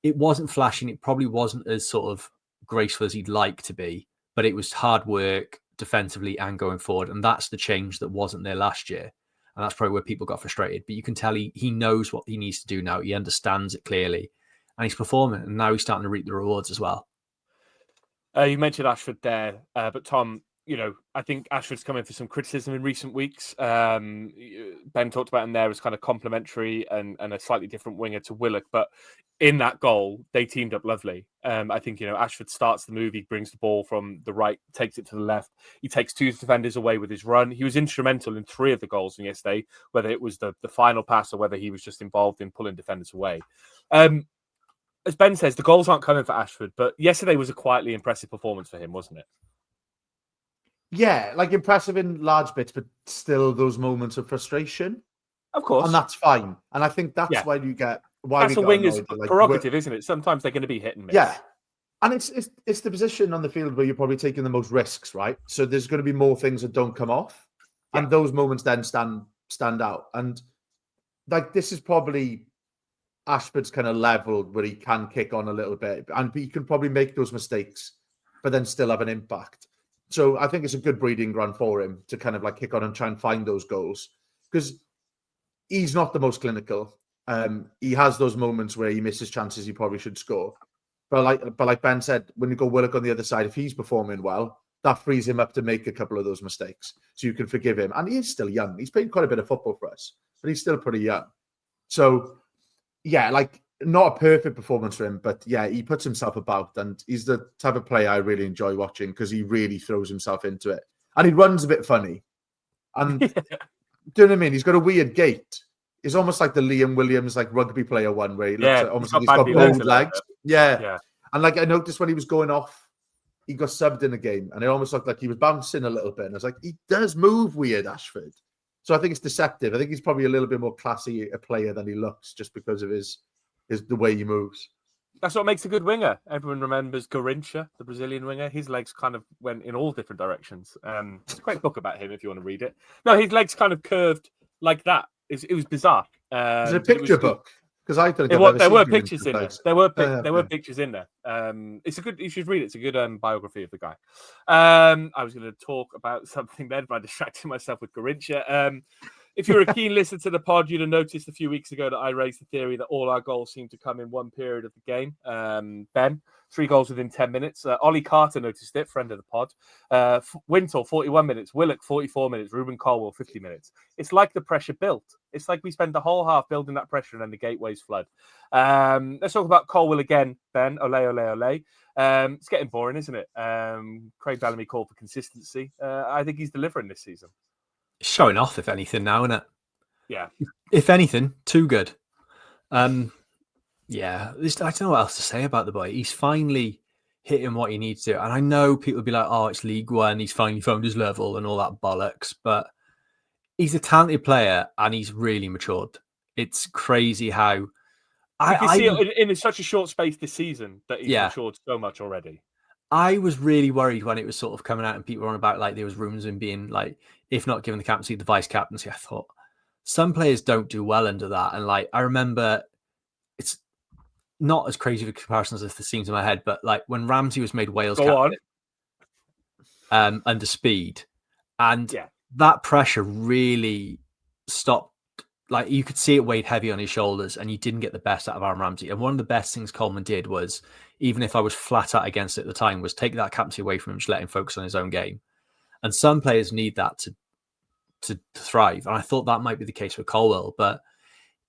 it wasn't flashing. It probably wasn't as sort of graceful as he'd like to be, but it was hard work defensively and going forward. And that's the change that wasn't there last year. And that's probably where people got frustrated. But you can tell he knows what he needs to do now. He understands it clearly. And he's performing. And now he's starting to reap the rewards as well. You mentioned Ashford there, but Tom, I think Ashford's come in for some criticism in recent weeks. Ben talked about him there as kind of complimentary and a slightly different winger to Willock, but in that goal, they teamed up lovely. I think, Ashford starts the move, he brings the ball from the right, takes it to the left. He takes two defenders away with his run. He was instrumental in 3 of the goals from yesterday, whether it was the final pass or whether he was just involved in pulling defenders away. As Ben says, the goals aren't coming for Ashford, but yesterday was a quietly impressive performance for him, wasn't it? Yeah, like impressive in large bits, but still those moments of frustration. Of course. And that's fine. And I think that's why you get... That's a winger's prerogative, isn't it? Sometimes they're going to be hit and miss. Yeah. And it's the position on the field where you're probably taking the most risks, right? So there's going to be more things that don't come off. Yeah. And those moments then stand out. And like this is probably Ashford's kind of level where he can kick on a little bit. And he can probably make those mistakes, but then still have an impact. So I think it's a good breeding ground for him to kind of like kick on and try and find those goals. Because he's not the most clinical. He has those moments where he misses chances he probably should score. But like Ben said, when you go Willock on the other side, if he's performing well, that frees him up to make a couple of those mistakes. So you can forgive him. And he is still young. He's played quite a bit of football for us, but he's still pretty young. So, yeah, like not a perfect performance for him, but yeah, he puts himself about and he's the type of player I really enjoy watching because he really throws himself into it. And he runs a bit funny. And do you know what I mean? He's got a weird gait. It's almost like the Liam Williams like rugby player one where he looks like, almost like he's got bowed legs. Yeah. And like I noticed when he was going off, he got subbed in a game and it almost looked like he was bouncing a little bit. And I was like, he does move weird, Ashford. So I think it's deceptive. I think he's probably a little bit more classy a player than he looks just because of the way he moves. That's what makes a good winger. Everyone remembers Garrincha, the Brazilian winger. His legs kind of went in all different directions. It's a great book about him if you want to read it. No, his legs kind of curved like that. It was bizarre. Is it a picture book? Because I don't. There were pictures in there. There were pictures in there. It's a good. You should read it. It's a good biography of the guy. I was going to talk about something then, but I distracted myself with Garrincha. If you're a keen listener to the pod, you'd have noticed a few weeks ago that I raised the theory that all our goals seem to come in one period of the game. Ben, 3 goals within 10 minutes. Ollie Carter noticed it, friend of the pod. Wintle, 41 minutes. Willock, 44 minutes. Ruben Colwell, 50 minutes. It's like the pressure built. It's like we spend the whole half building that pressure and then the gateways flood. Let's talk about Colwell again, Ben. Ole, ole, ole. It's getting boring, isn't it? Craig Bellamy called for consistency. I think he's delivering this season. Showing off, if anything, now, isn't it? Yeah. If anything, too good. Yeah, I don't know what else to say about the boy. He's finally hitting what he needs to. And I know people will be like, oh, it's League One. He's finally found his level and all that bollocks. But he's a talented player and he's really matured. It's crazy how... You can see it in such a short space this season that he's matured so much already. I was really worried when it was sort of coming out and people were on about like there was rumours of him being like, if not given the captaincy, the vice captaincy. I thought some players don't do well under that. And like I remember, it's not as crazy of a comparison as it seems in my head, but like when Ramsey was made Wales captain under Speed, and that pressure really stopped. Like you could see it weighed heavy on his shoulders and you didn't get the best out of Aaron Ramsey. And one of the best things Coleman did was, even if I was flat out against it at the time, was take that captaincy away from him, just let him focus on his own game. And some players need that to thrive. And I thought that might be the case with Colwell, but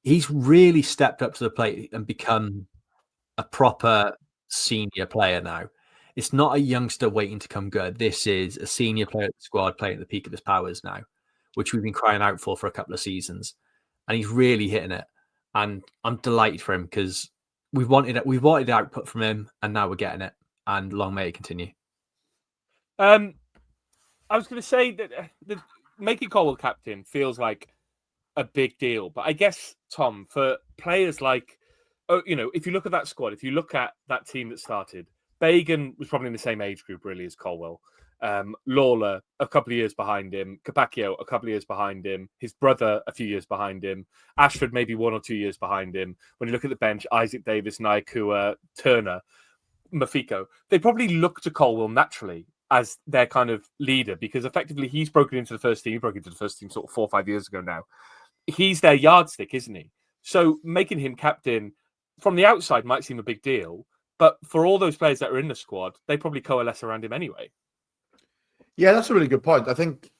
he's really stepped up to the plate and become a proper senior player now. It's not a youngster waiting to come good. This is a senior player at the squad playing at the peak of his powers now, which we've been crying out for a couple of seasons. And he's really hitting it. And I'm delighted for him because we wanted output from him and now we're getting it. And long may it continue. I was going to say that making Colwell captain feels like a big deal. But I guess, Tom, for players like, if you look at that squad, if you look at that team that started, Bagan was probably in the same age group really as Colwell. Lawler, a couple of years behind him. Capaccio, a couple of years behind him. His brother, a few years behind him. Ashford, maybe 1 or 2 years behind him. When you look at the bench, Isaac Davis, Naikua, Turner, Mafiko, they probably look to Colwell naturally as their kind of leader because effectively he's broken into the first team. He broke into the first team sort of 4 or 5 years ago now. He's their yardstick, isn't he? So making him captain from the outside might seem a big deal, but for all those players that are in the squad, they probably coalesce around him anyway. Yeah, that's a really good point. I think.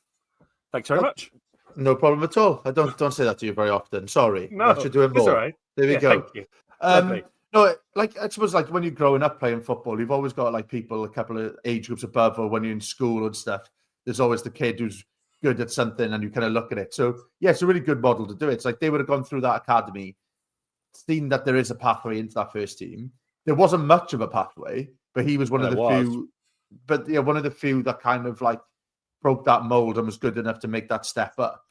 Thanks very much. No problem at all. I don't say that to you very often. Sorry. No, I should do it more. it's all right. There we go. Thank you. Lovely. No, like I suppose, like when you're growing up playing football, you've always got like people a couple of age groups above, or when you're in school and stuff. There's always the kid who's good at something, and you kind of look at it. So yeah, it's a really good model to do it. It's like they would have gone through that academy, seen that there is a pathway into that first team. There wasn't much of a pathway, but he was one of the few. But yeah, one of the few that kind of like broke that mold and was good enough to make that step up.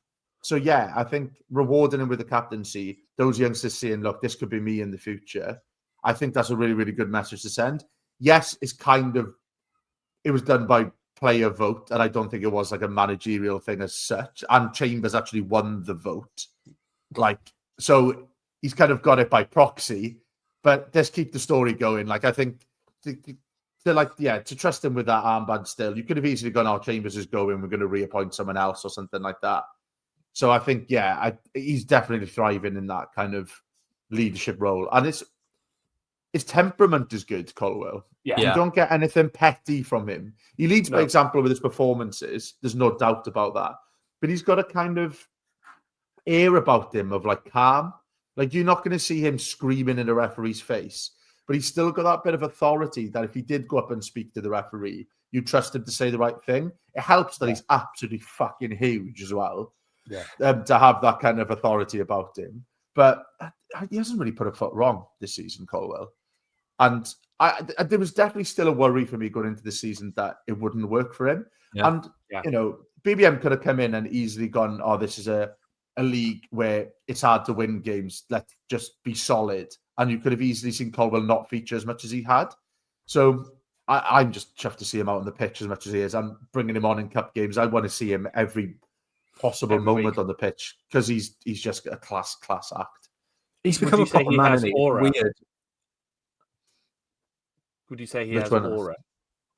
So yeah, I think rewarding him with the captaincy, those youngsters saying, look, this could be me in the future. I think that's a really, really good message to send. Yes, it was done by player vote, and I don't think it was like a managerial thing as such. And Chambers actually won the vote. So he's kind of got it by proxy, but let's keep the story going. Like, I think to trust him with that armband still, you could have easily gone, Chambers is going, we're going to reappoint someone else or something like that. So I think, he's definitely thriving in that kind of leadership role. And his temperament is good, Colwell. Yeah. You don't get anything petty from him. He leads by example with his performances. There's no doubt about that. But he's got a kind of air about him of like calm. Like you're not going to see him screaming in a referee's face, but he's still got that bit of authority that if he did go up and speak to the referee, you trust him to say the right thing. It helps that he's absolutely fucking huge as well. Yeah. To have that kind of authority about him. But he hasn't really put a foot wrong this season, Colwell. And there was definitely still a worry for me going into the season that it wouldn't work for him. Yeah. And, BBM could have come in and easily gone, this is a league where it's hard to win games. Let's just be solid. And you could have easily seen Colwell not feature as much as he had. So I'm just chuffed to see him out on the pitch as much as he is. I'm bringing him on in cup games. I want to see him every possible moment on the pitch because he's just a class act. He's become a proper man. Weird. Would you say he has aura?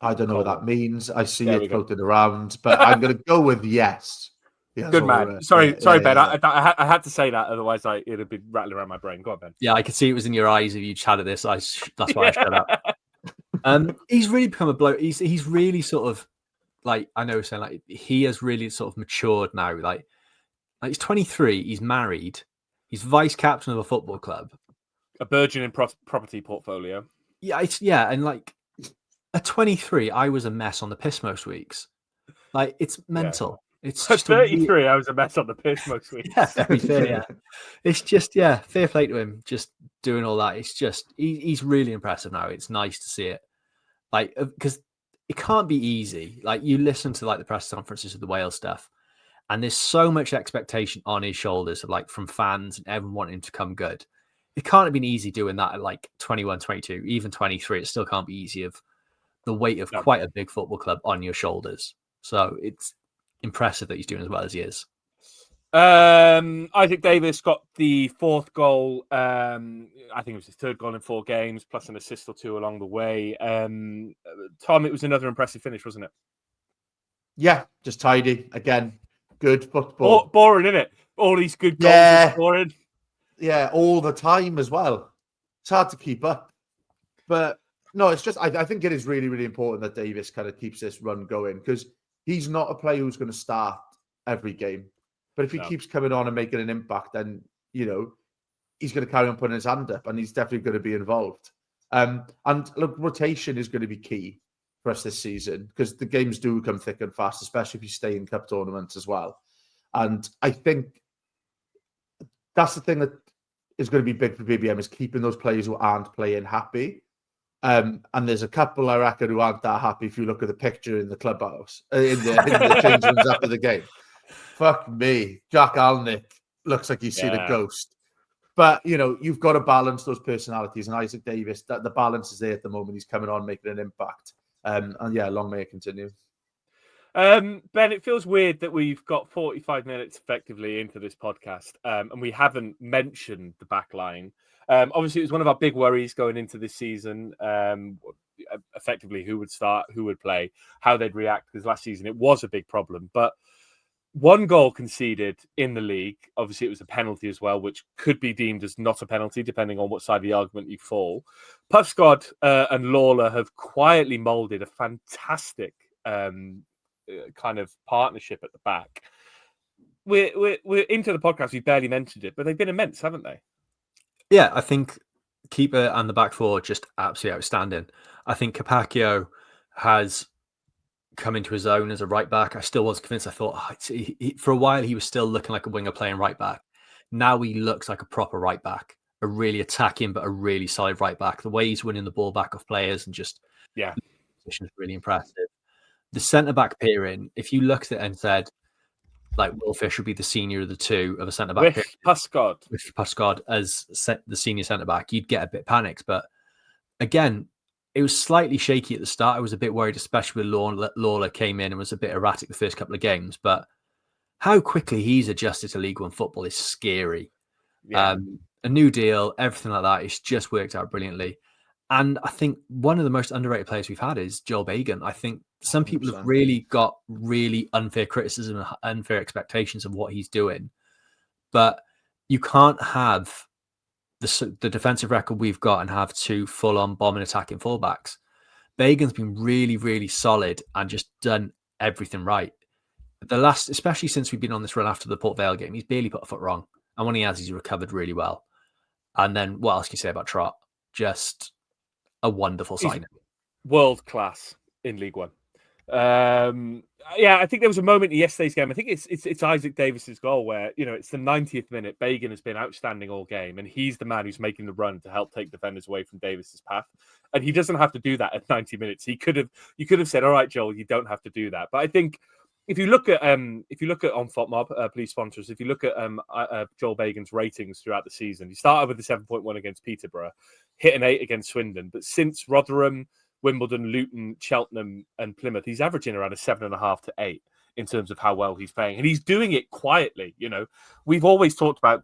I don't know what that means. I see it floated around, but I'm going to go with yes. Good man. Aura. Sorry, Ben. Yeah. I had to say that, otherwise it'd be rattling around my brain. Go on, Ben. Yeah, I could see it was in your eyes if you chatted this. That's why I shut up. He's really become a bloke. He's really sort of like, I know, saying like he has really sort of matured now. Like he's 23. He's married. He's vice captain of a football club. A burgeoning property portfolio. Yeah, and like at 23, I was a mess on the piss most weeks. Like it's mental. Yeah. It's at 33. I was a mess on the piss most weeks. Yeah, very fair. Yeah, it's just fair play to him. Just doing all that. It's just he's really impressive now. It's nice to see it. Like because it can't be easy. Like you listen to like the press conferences of the Wales stuff, and there's so much expectation on his shoulders, like from fans and everyone wanting him to come good. It can't have been easy doing that at like 21, 22, even 23. It still can't be easy of the weight of quite a big football club on your shoulders. So it's impressive that he's doing as well as he is. Isaac Davis got the 4th goal. I think it was his 3rd goal in 4 games, plus an assist or 2 along the way. Tom, it was another impressive finish, wasn't it? Yeah, just tidy. Again, good football. Boring, isn't it? All these good goals are boring. Yeah, all the time as well. It's hard to keep up. But no, it's just, I think it is really, really important that Davis kind of keeps this run going because he's not a player who's going to start every game. But if he keeps coming on and making an impact, then, he's going to carry on putting his hand up and he's definitely going to be involved. And look, rotation is going to be key for us this season because the games do come thick and fast, especially if you stay in cup tournaments as well. And I think that's the thing that is going to be big for BBM is keeping those players who aren't playing happy. And there's a couple, I reckon, who aren't that happy if you look at the picture in the clubhouse, in the change rooms after the game. Fuck me. Jack Alnwick looks like he's seen a Yeah. ghost. But, you know, you've got to balance those personalities. And Isaac Davis, that the balance is there at the moment. He's coming on, making an impact. And yeah, long may it continue. Ben, it feels weird that we've got 45 minutes effectively into this podcast, and we haven't mentioned the back line. Obviously, it was one of our big worries going into this season. Effectively, who would start, who would play, how they'd react, because last season it was a big problem. But one goal conceded in the league. Obviously, it was a penalty as well, which could be deemed as not a penalty, depending on what side of the argument you fall. Puffscott and Lawler have quietly moulded a fantastic kind of partnership at the back. We're into the podcast. We barely mentioned it, but they've been immense, haven't they? Yeah, I think keeper and the back four just absolutely outstanding. I think Capaccio has come into his own as a right back. I still wasn't convinced. I thought for a while he was still looking like a winger playing right back. Now he looks like a proper right back, a really attacking but a really solid right back. The way he's winning the ball back off players and just position is really impressive. The centre back pairing, if you looked at it and said, like, Will Fish would be the senior of the two of a centre back with Puffscott as the senior centre back, you'd get a bit panicked. But again, it was slightly shaky at the start. I was a bit worried, especially when Lawler came in and was a bit erratic the first couple of games. But how quickly he's adjusted to League One football is scary. Yeah. A new deal, everything like that. It's just worked out brilliantly. And I think one of the most underrated players we've had is Joel Bagan. I think some people 100%. have really got really unfair criticism and unfair expectations of what he's doing. But you can't have the defensive record we've got and have two full-on bombing attacking fullbacks. Bagan's been really, really solid and just done everything right. Especially since we've been on this run after the Port Vale game, he's barely put a foot wrong. And when he has, he's recovered really well. And then what else can you say about Trott? Just a wonderful signing. World class in League One. I think there was a moment in yesterday's game. I think it's Isaac Davis's goal where, you know, it's the 90th minute. Bagan has been outstanding all game, and he's the man who's making the run to help take defenders away from Davis's path. And he doesn't have to do that at 90 minutes. You could have said, "All right, Joel, you don't have to do that." But I think if you look at on FOTMob, please sponsor us. If you look at Joel Bagan's ratings throughout the season, he started with a 7.1 against Peterborough, hit an 8 against Swindon, but since Rotherham, Wimbledon, Luton, Cheltenham, and Plymouth, he's averaging around a 7.5 to 8 in terms of how well he's playing, and he's doing it quietly. You know, we've always talked about.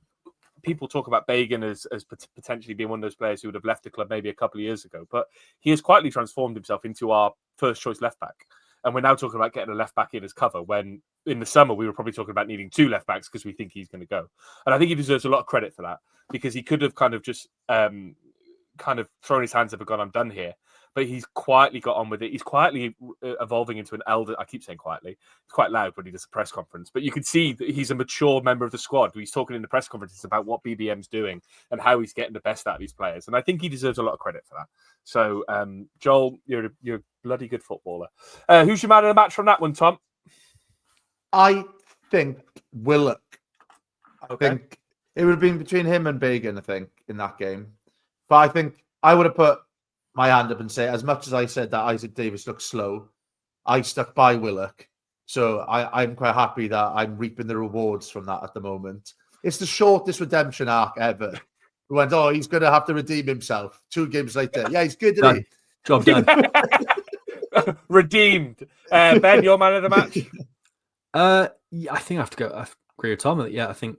People talk about Bagan as potentially being one of those players who would have left the club maybe a couple of years ago, but he has quietly transformed himself into our first choice left back. And we're now talking about getting a left back in as cover when in the summer we were probably talking about needing 2 left backs because we think he's going to go. And I think he deserves a lot of credit for that because he could have kind of just thrown his hands up and gone, I'm done here. But he's quietly got on with it. He's quietly evolving into an elder. I keep saying quietly. It's quite loud when he does a press conference. But you can see that he's a mature member of the squad. He's talking in the press conferences about what BBM's doing and how he's getting the best out of these players. And I think he deserves a lot of credit for that. So, Joel, you're a bloody good footballer. Who's your man of the match from that one, Tom? I think Willock. I Okay. think it would have been between him and Bagan, I think, in that game. But I think I would have put my hand up and say, as much as I said that Isaac Davis looked slow, I stuck by Willock. So I'm quite happy that I'm reaping the rewards from that at the moment. It's the shortest redemption arc ever. We went, he's going to have to redeem himself. 2 games later. Yeah, he's good, isn't he? Job done. Redeemed. Ben, your man of the match? Yeah, I think I have to go. I agree with Tom. Yeah, I think,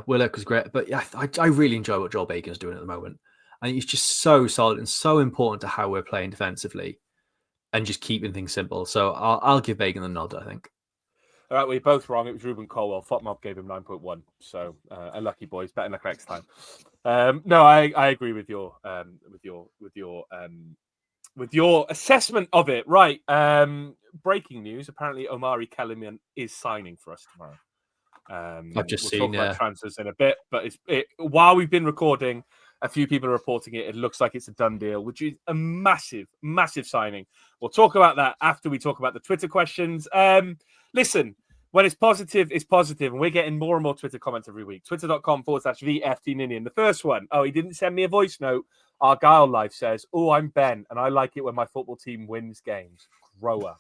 Willock was great. But yeah, I really enjoy what Joel Bagan's doing at the moment. I think he's just so solid and so important to how we're playing defensively and just keeping things simple. So I'll give Bagan the nod, I think. All right, we're both wrong. It was Ruben Colwell. FOTMob gave him 9.1. So unlucky boys. Better luck next time. No, I agree with your assessment of it. Right. Breaking news. Apparently, Omari Kellerman is signing for us tomorrow. I've just we'll seen talk about transfers in a bit, but while we've been recording, a few people are reporting it. It looks like it's a done deal, which is a massive, massive signing. We'll talk about that after we talk about the Twitter questions. Listen, when it's positive, and we're getting more and more Twitter comments every week. Twitter.com/VFT Ninian. The first one, he didn't send me a voice note. Argyle Life says, I'm Ben, and I like it when my football team wins games. Grow up.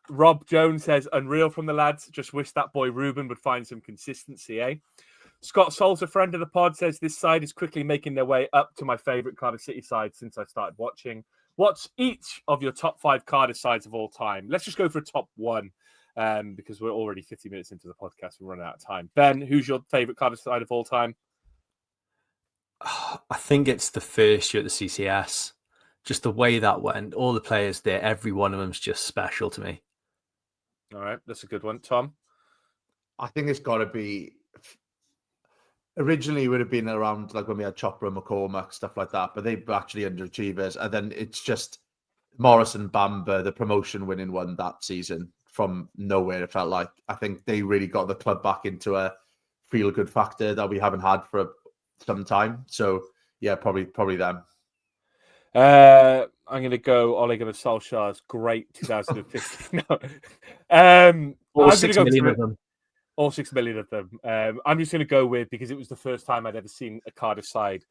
Rob Jones says, unreal from the lads. Just wish that boy Ruben would find some consistency, eh? Scott Sol's a friend of the pod, says this side is quickly making their way up to my favourite Cardiff City side since I started watching. What's each of your top 5 Cardiff sides of all time? Let's just go for a top 1 because we're already 50 minutes into the podcast. We're running out of time. Ben, who's your favourite Cardiff side of all time? I think it's the first year at the CCS. Just the way that went, all the players there, every one of them's just special to me. All right, that's a good one. Tom? I think it's got to be... Originally, it would have been around like when we had Chopper and McCormack, stuff like that, but they were actually underachievers. And then it's just Morris and Bamber, the promotion winning one that season from nowhere, it felt like. I think they really got the club back into a feel-good factor that we haven't had for some time. So, yeah, probably them. I'm going to go Ole Gunnar Solskjaer's great 2015. No. All I'm 6 gonna go million for of them. All 6 million of them. I'm just going to go with, because it was the first time I'd ever seen a Cardiff side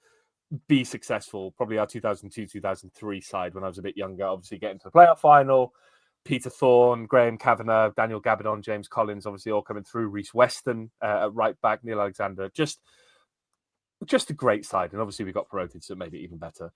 be successful, probably our 2002-2003 side when I was a bit younger, obviously getting to the playoff final. Peter Thorne, Graham Kavanagh, Daniel Gabadon, James Collins, obviously all coming through. Reece Weston at right back, Neil Alexander. Just a great side, and obviously we got promoted, so maybe even better.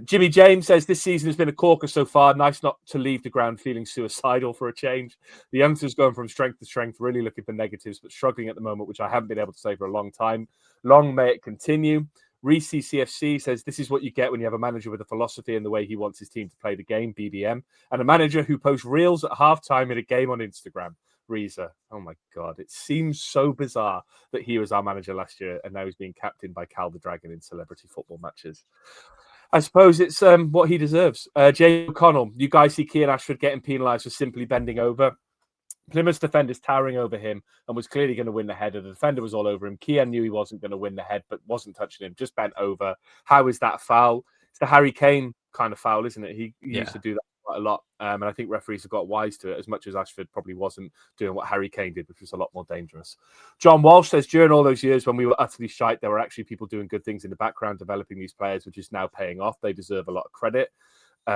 Jimmy James says this season has been a corker so far. Nice not to leave the ground feeling suicidal for a change. The youngsters going from strength to strength, really looking for negatives, but struggling at the moment, which I haven't been able to say for a long time. Long may it continue. Reece CFC says this is what you get when you have a manager with a philosophy and the way he wants his team to play the game, BBM, and a manager who posts reels at halftime in a game on Instagram. Reza. Oh my God. It seems so bizarre that he was our manager last year and now he's being captained by Cal the Dragon in celebrity football matches. I suppose it's what he deserves. Jay O'Connell, you guys see Kean Ashford getting penalised for simply bending over. Plymouth's defender's towering over him and was clearly going to win the header. The defender was all over him. Kean knew he wasn't going to win the head, but wasn't touching him, just bent over. How is that foul? It's the Harry Kane kind of foul, isn't it? He used to do that quite a lot. And I think referees have got wise to it, as much as Ashford probably wasn't doing what Harry Kane did, which was a lot more dangerous. John Walsh says, during all those years when we were utterly shite, there were actually people doing good things in the background, developing these players, which is now paying off. They deserve a lot of credit.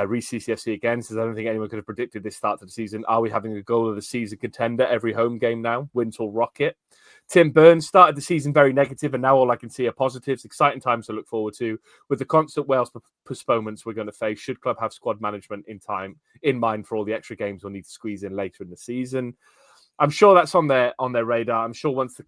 Reece CCFC again says, I don't think anyone could have predicted this start to the season. Are we having a goal of the season contender every home game now? Win till rocket. Tim Burns started the season very negative, and now all I can see are positives. Exciting times to look forward to. With the constant Wales postponements we're going to face, should club have squad management in mind for all the extra games we'll need to squeeze in later in the season? I'm sure that's on their radar. I'm sure once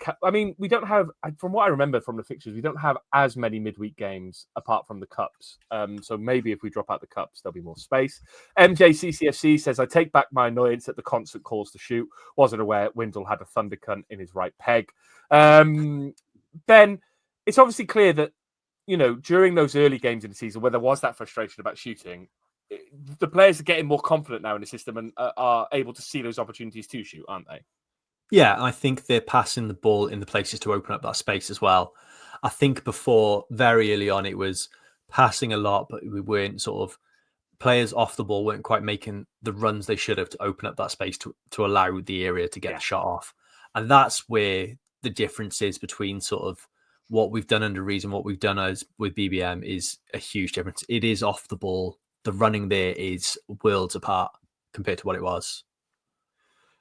we don't have, from what I remember from the fixtures, we don't have as many midweek games apart from the cups. So maybe if we drop out the cups, there'll be more space. MJCCFC says, I take back my annoyance at the constant calls to shoot. Wasn't aware Windle had a thunder cunt in his right peg. Ben, it's obviously clear that, during those early games in the season where there was that frustration about shooting, the players are getting more confident now in the system and are able to see those opportunities to shoot, aren't they? Yeah, I think they're passing the ball in the places to open up that space as well. I think before, very early on, it was passing a lot, but we weren't players off the ball weren't quite making the runs they should have to open up that space to allow the area to get the shot off. And that's where the difference is between what we've done under Reese and what we've done with BBM is a huge difference. It is off the ball. The running there is worlds apart compared to what it was.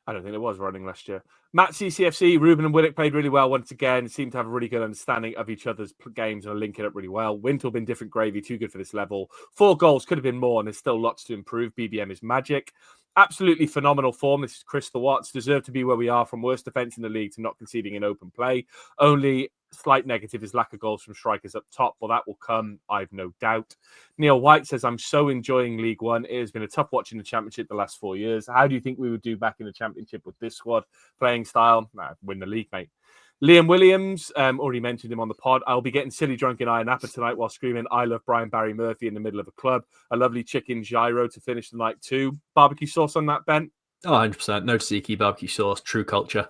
I don't think it was running last year. Matt CCFC, Ruben and Willock played really well once again. Seemed to have a really good understanding of each other's games and are linking up really well. Wintle been different gravy, too good for this level. 4 goals could have been more, and there's still lots to improve. BBM is magic. Absolutely phenomenal form. This is Chris the Watts. Deserve to be where we are, from worst defence in the league to not conceding in open play. Only slight negative is lack of goals from strikers up top. Well, that will come, I've no doubt. Neil White says, I'm so enjoying League One. It has been a tough watching the Championship the last 4 years. How do you think we would do back in the Championship with this squad? Playing style? Win the league, mate. Liam Williams, already mentioned him on the pod. I'll be getting silly drunk in Iron Napa tonight while screaming, I love Brian Barry Murphy in the middle of a club. A lovely chicken gyro to finish the night too. Barbecue sauce on that, Ben? Oh, 100%. No tzatziki, barbecue sauce, true culture.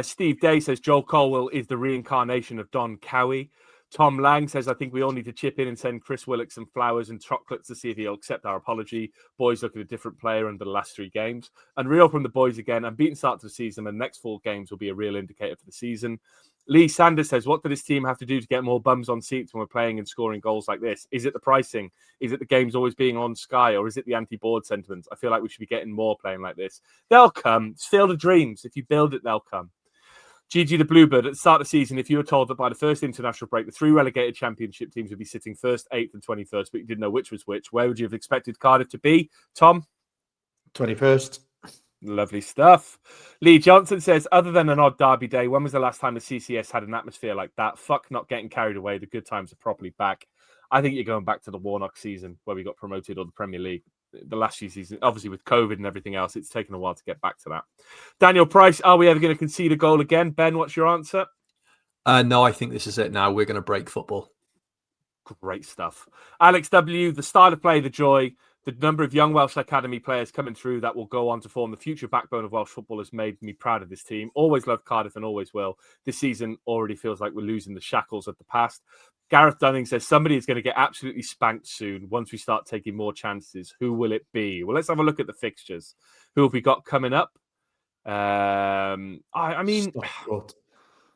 Steve Day says, Joel Colwell is the reincarnation of Don Cowie. Tom Lang says, I think we all need to chip in and send Chris Willock some flowers and chocolates to see if he'll accept our apology. Boys look at a different player under the last 3 games. And real from the boys again, unbeaten start to the season, and the next 4 games will be a real indicator for the season. Lee Sanders says, what did this team have to do to get more bums on seats when we're playing and scoring goals like this? Is it the pricing? Is it the games always being on Sky? Or is it the anti-board sentiments? I feel like we should be getting more playing like this. They'll come. It's Field of Dreams. If you build it, they'll come. GG the Bluebird, at the start of the season, if you were told that by the first international break, the 3 relegated championship teams would be sitting 1st, 8th and 21st, but you didn't know which was which, where would you have expected Cardiff to be? Tom? 21st. Lovely stuff. Lee Johnson says, other than an odd derby day, when was the last time the CCS had an atmosphere like that? Fuck not getting carried away. The good times are properly back. I think you're going back to the Warnock season where we got promoted, or the Premier League. The last few seasons, obviously with COVID and everything else, it's taken a while to get back to that. Daniel Price, are we ever going to concede a goal again? Ben, what's your answer? No, I think this is it now. We're going to break football. Great stuff. Alex W., the style of play, the joy, the number of young Welsh Academy players coming through that will go on to form the future backbone of Welsh football has made me proud of this team. Always loved Cardiff and always will. This season already feels like we're losing the shackles of the past. Gareth Dunning says somebody is going to get absolutely spanked soon once we start taking more chances. Who will it be? Well, let's have a look at the fixtures. Who have we got coming up? I mean,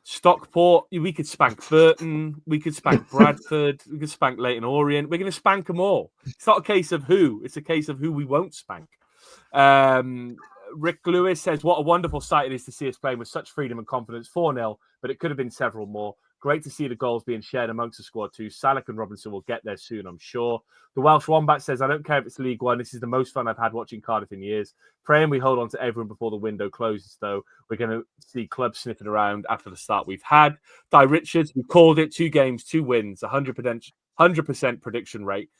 Stockport. We could spank Burton. We could spank Bradford. We could spank Leyton Orient. We're going to spank them all. It's not a case of who. It's a case of who we won't spank. Rick Lewis says, what a wonderful sight it is to see us playing with such freedom and confidence. 4-0, but it could have been several more. Great to see the goals being shared amongst the squad too. Salak and Robinson will get there soon, I'm sure. The Welsh Wombat says, I don't care if it's League One. This is the most fun I've had watching Cardiff in years. Praying we hold on to everyone before the window closes, though. We're going to see clubs sniffing around after the start we've had. Di Richards, we called it. 2 games, 2 wins, 100% prediction rate.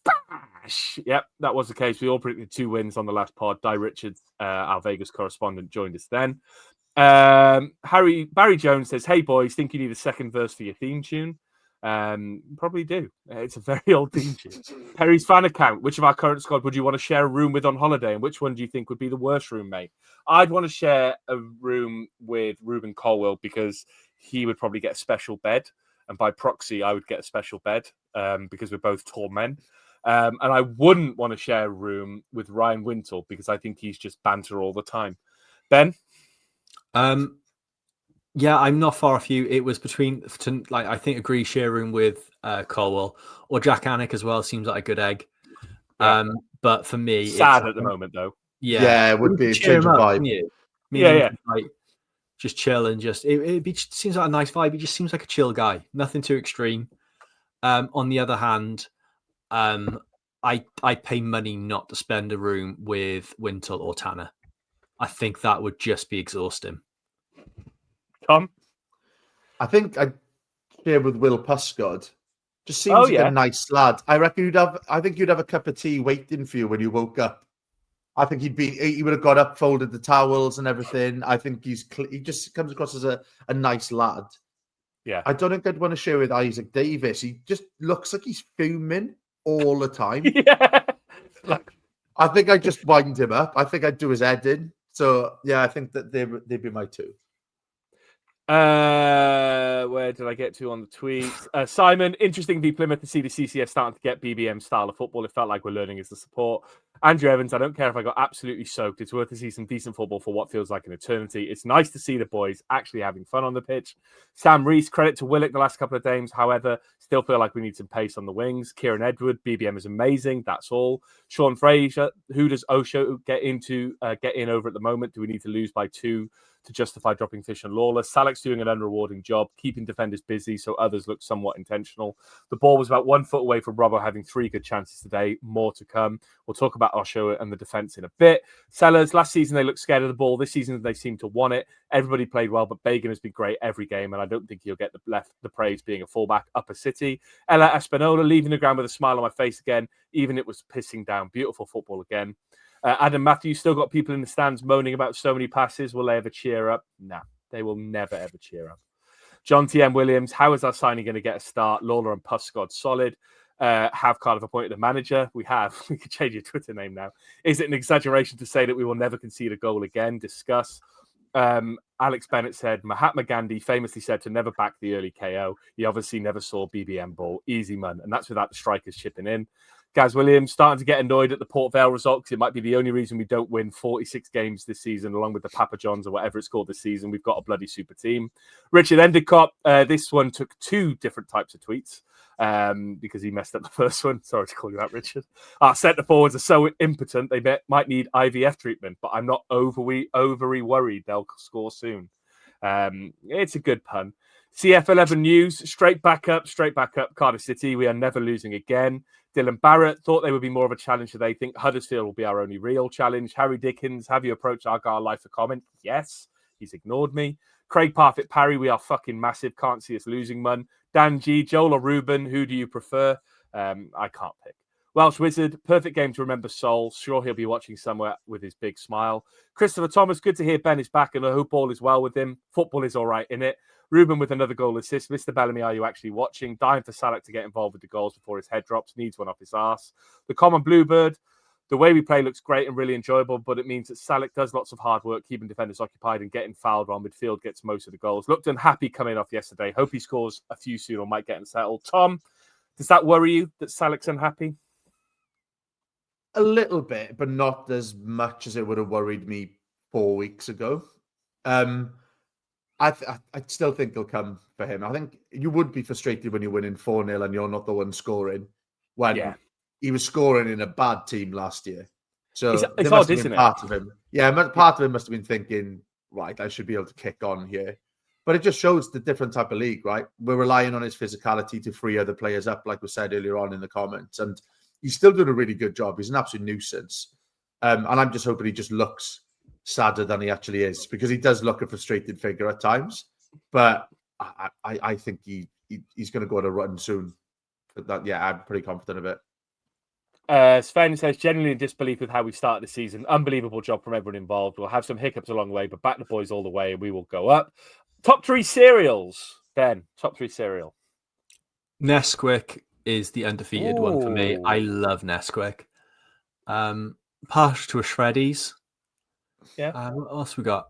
Bash! Yep, that was the case. We all predicted 2 wins on the last pod. Di Richards, our Vegas correspondent, joined us then. Barry Jones says, hey boys, think you need a second verse for your theme tune? Probably do. It's a very old theme tune. Perry's fan account, which of our current squad would you want to share a room with on holiday, and which one do you think would be the worst roommate? I'd want to share a room with Ruben Colwell because he would probably get a special bed, and by proxy I would get a special bed because we're both tall men. And I wouldn't want to share a room with Ryan Wintle because I think he's just banter all the time. Ben? Yeah, I'm not far off you. It was between, I think, agree share room with Colwell or Jack Annick as well. Seems like a good egg. Yeah. But for me, sad at the moment though. Yeah, it would be a change of vibe. Yeah. Like, just chill and just it seems like a nice vibe. He just seems like a chill guy. Nothing too extreme. On the other hand, I pay money not to spend a room with Wintle or Tanner. I think that would just be exhausting. Tom? I think I'd share with Will Puscott. Just seems like a nice lad. I reckon you'd have a cup of tea waiting for you when you woke up. I think he would have got up, folded the towels and everything. I think he just comes across as a nice lad. Yeah. I don't think I'd want to share with Isaac Davis. He just looks like he's fuming all the time. Yeah. I think I'd just wind him up. I think I'd do his head in. So, yeah, I think that they'd be my 2. Where did I get to on the tweets? Simon, interesting v Plymouth to see the CCS starting to get BBM style of football. It felt like we're learning as the support. Andrew Evans, I don't care if I got absolutely soaked. It's worth to see some decent football for what feels like an eternity. It's nice to see the boys actually having fun on the pitch. Sam Rees, credit to Willock the last couple of games. However, still feel like we need some pace on the wings. Kieran Edward, BBM is amazing. That's all. Sean Fraser, who does Osho get in over at the moment? Do we need to lose by 2 to justify dropping Fish and Lawless? Salek's doing an unrewarding job, keeping defenders busy so others look somewhat intentional. The ball was about 1 foot away from Robbo having 3 good chances today. More to come. We'll talk about Osho and the defence in a bit. Sellers, last season they looked scared of the ball. This season they seem to want it. Everybody played well, but Bagan has been great every game, and I don't think he'll get the praise being a fullback. Upper City. Ella Espinola leaving the ground with a smile on my face again, even it was pissing down. Beautiful football again. Adam Matthews still got people in the stands moaning about so many passes. Will they ever cheer up? Nah, they will never, ever cheer up. John T.M. Williams, how is our signing going to get a start? Lawler and Puscott, solid. Have Cardiff appointed a manager? We have. We could change your Twitter name now. Is it an exaggeration to say that we will never concede a goal again? Discuss. Alex Bennett said, Mahatma Gandhi famously said to never back the early KO. He obviously never saw BBM Ball. Easy man. And that's without the strikers chipping in. Gaz Williams starting to get annoyed at the Port Vale result because it might be the only reason we don't win 46 games this season, along with the Papa Johns or whatever it's called this season. We've got a bloody super team. Richard Endicott, this one took 2 different types of tweets because he messed up the first one. Sorry to call you out, Richard. Our centre forwards are so impotent they might need IVF treatment, but I'm not overly worried they'll score soon. It's a good pun. CF11 News, straight back up, Cardiff City. We are never losing again. Dylan Barrett thought they would be more of a challenge today. Think Huddersfield will be our only real challenge. Harry Dickens, have you approached Argyle Live for comment? Yes. He's ignored me. Craig Parfitt Parry, we are fucking massive. Can't see us losing one. Dan G, Joel or Ruben, who do you prefer? I can't pick. Welsh Wizard, perfect game to remember Sol. Sure, he'll be watching somewhere with his big smile. Christopher Thomas, good to hear Ben is back and I hope all is well with him. Football is all right, innit? Ruben with another goal assist. Mr. Bellamy, are you actually watching? Dying for Salak to get involved with the goals before his head drops. Needs one off his arse. The common Bluebird. The way we play looks great and really enjoyable, but it means that Salak does lots of hard work, keeping defenders occupied and getting fouled while midfield gets most of the goals. Looked unhappy coming off yesterday. Hope he scores a few soon or might get him settled. Tom, does that worry you that Salak's unhappy? A little bit, but not as much as it would have worried me 4 weeks ago. I still think he'll come for him. I think you would be frustrated when you're winning 4-0 and you're not the one scoring when he was scoring in a bad team last year. So it's odd, isn't it? Part of him. Yeah, part of him must have been thinking, right, I should be able to kick on here. But it just shows the different type of league, right? We're relying on his physicality to free other players up, like we said earlier on in the comments. And he's still doing a really good job. He's an absolute nuisance. And I'm just hoping he just looks sadder than he actually is, because he does look a frustrated figure at times. But I think he's going to go on a run soon. But that, yeah, I'm pretty confident of it. Sven says, genuinely in disbelief with how we started the season. Unbelievable job from everyone involved. We'll have some hiccups along the way, but back the boys all the way and we will go up. Top 3 cereals. Ben, top 3 cereal. Nesquik is the undefeated one for me. I love Nesquik. Partial to a Shreddies. Yeah. What else we got?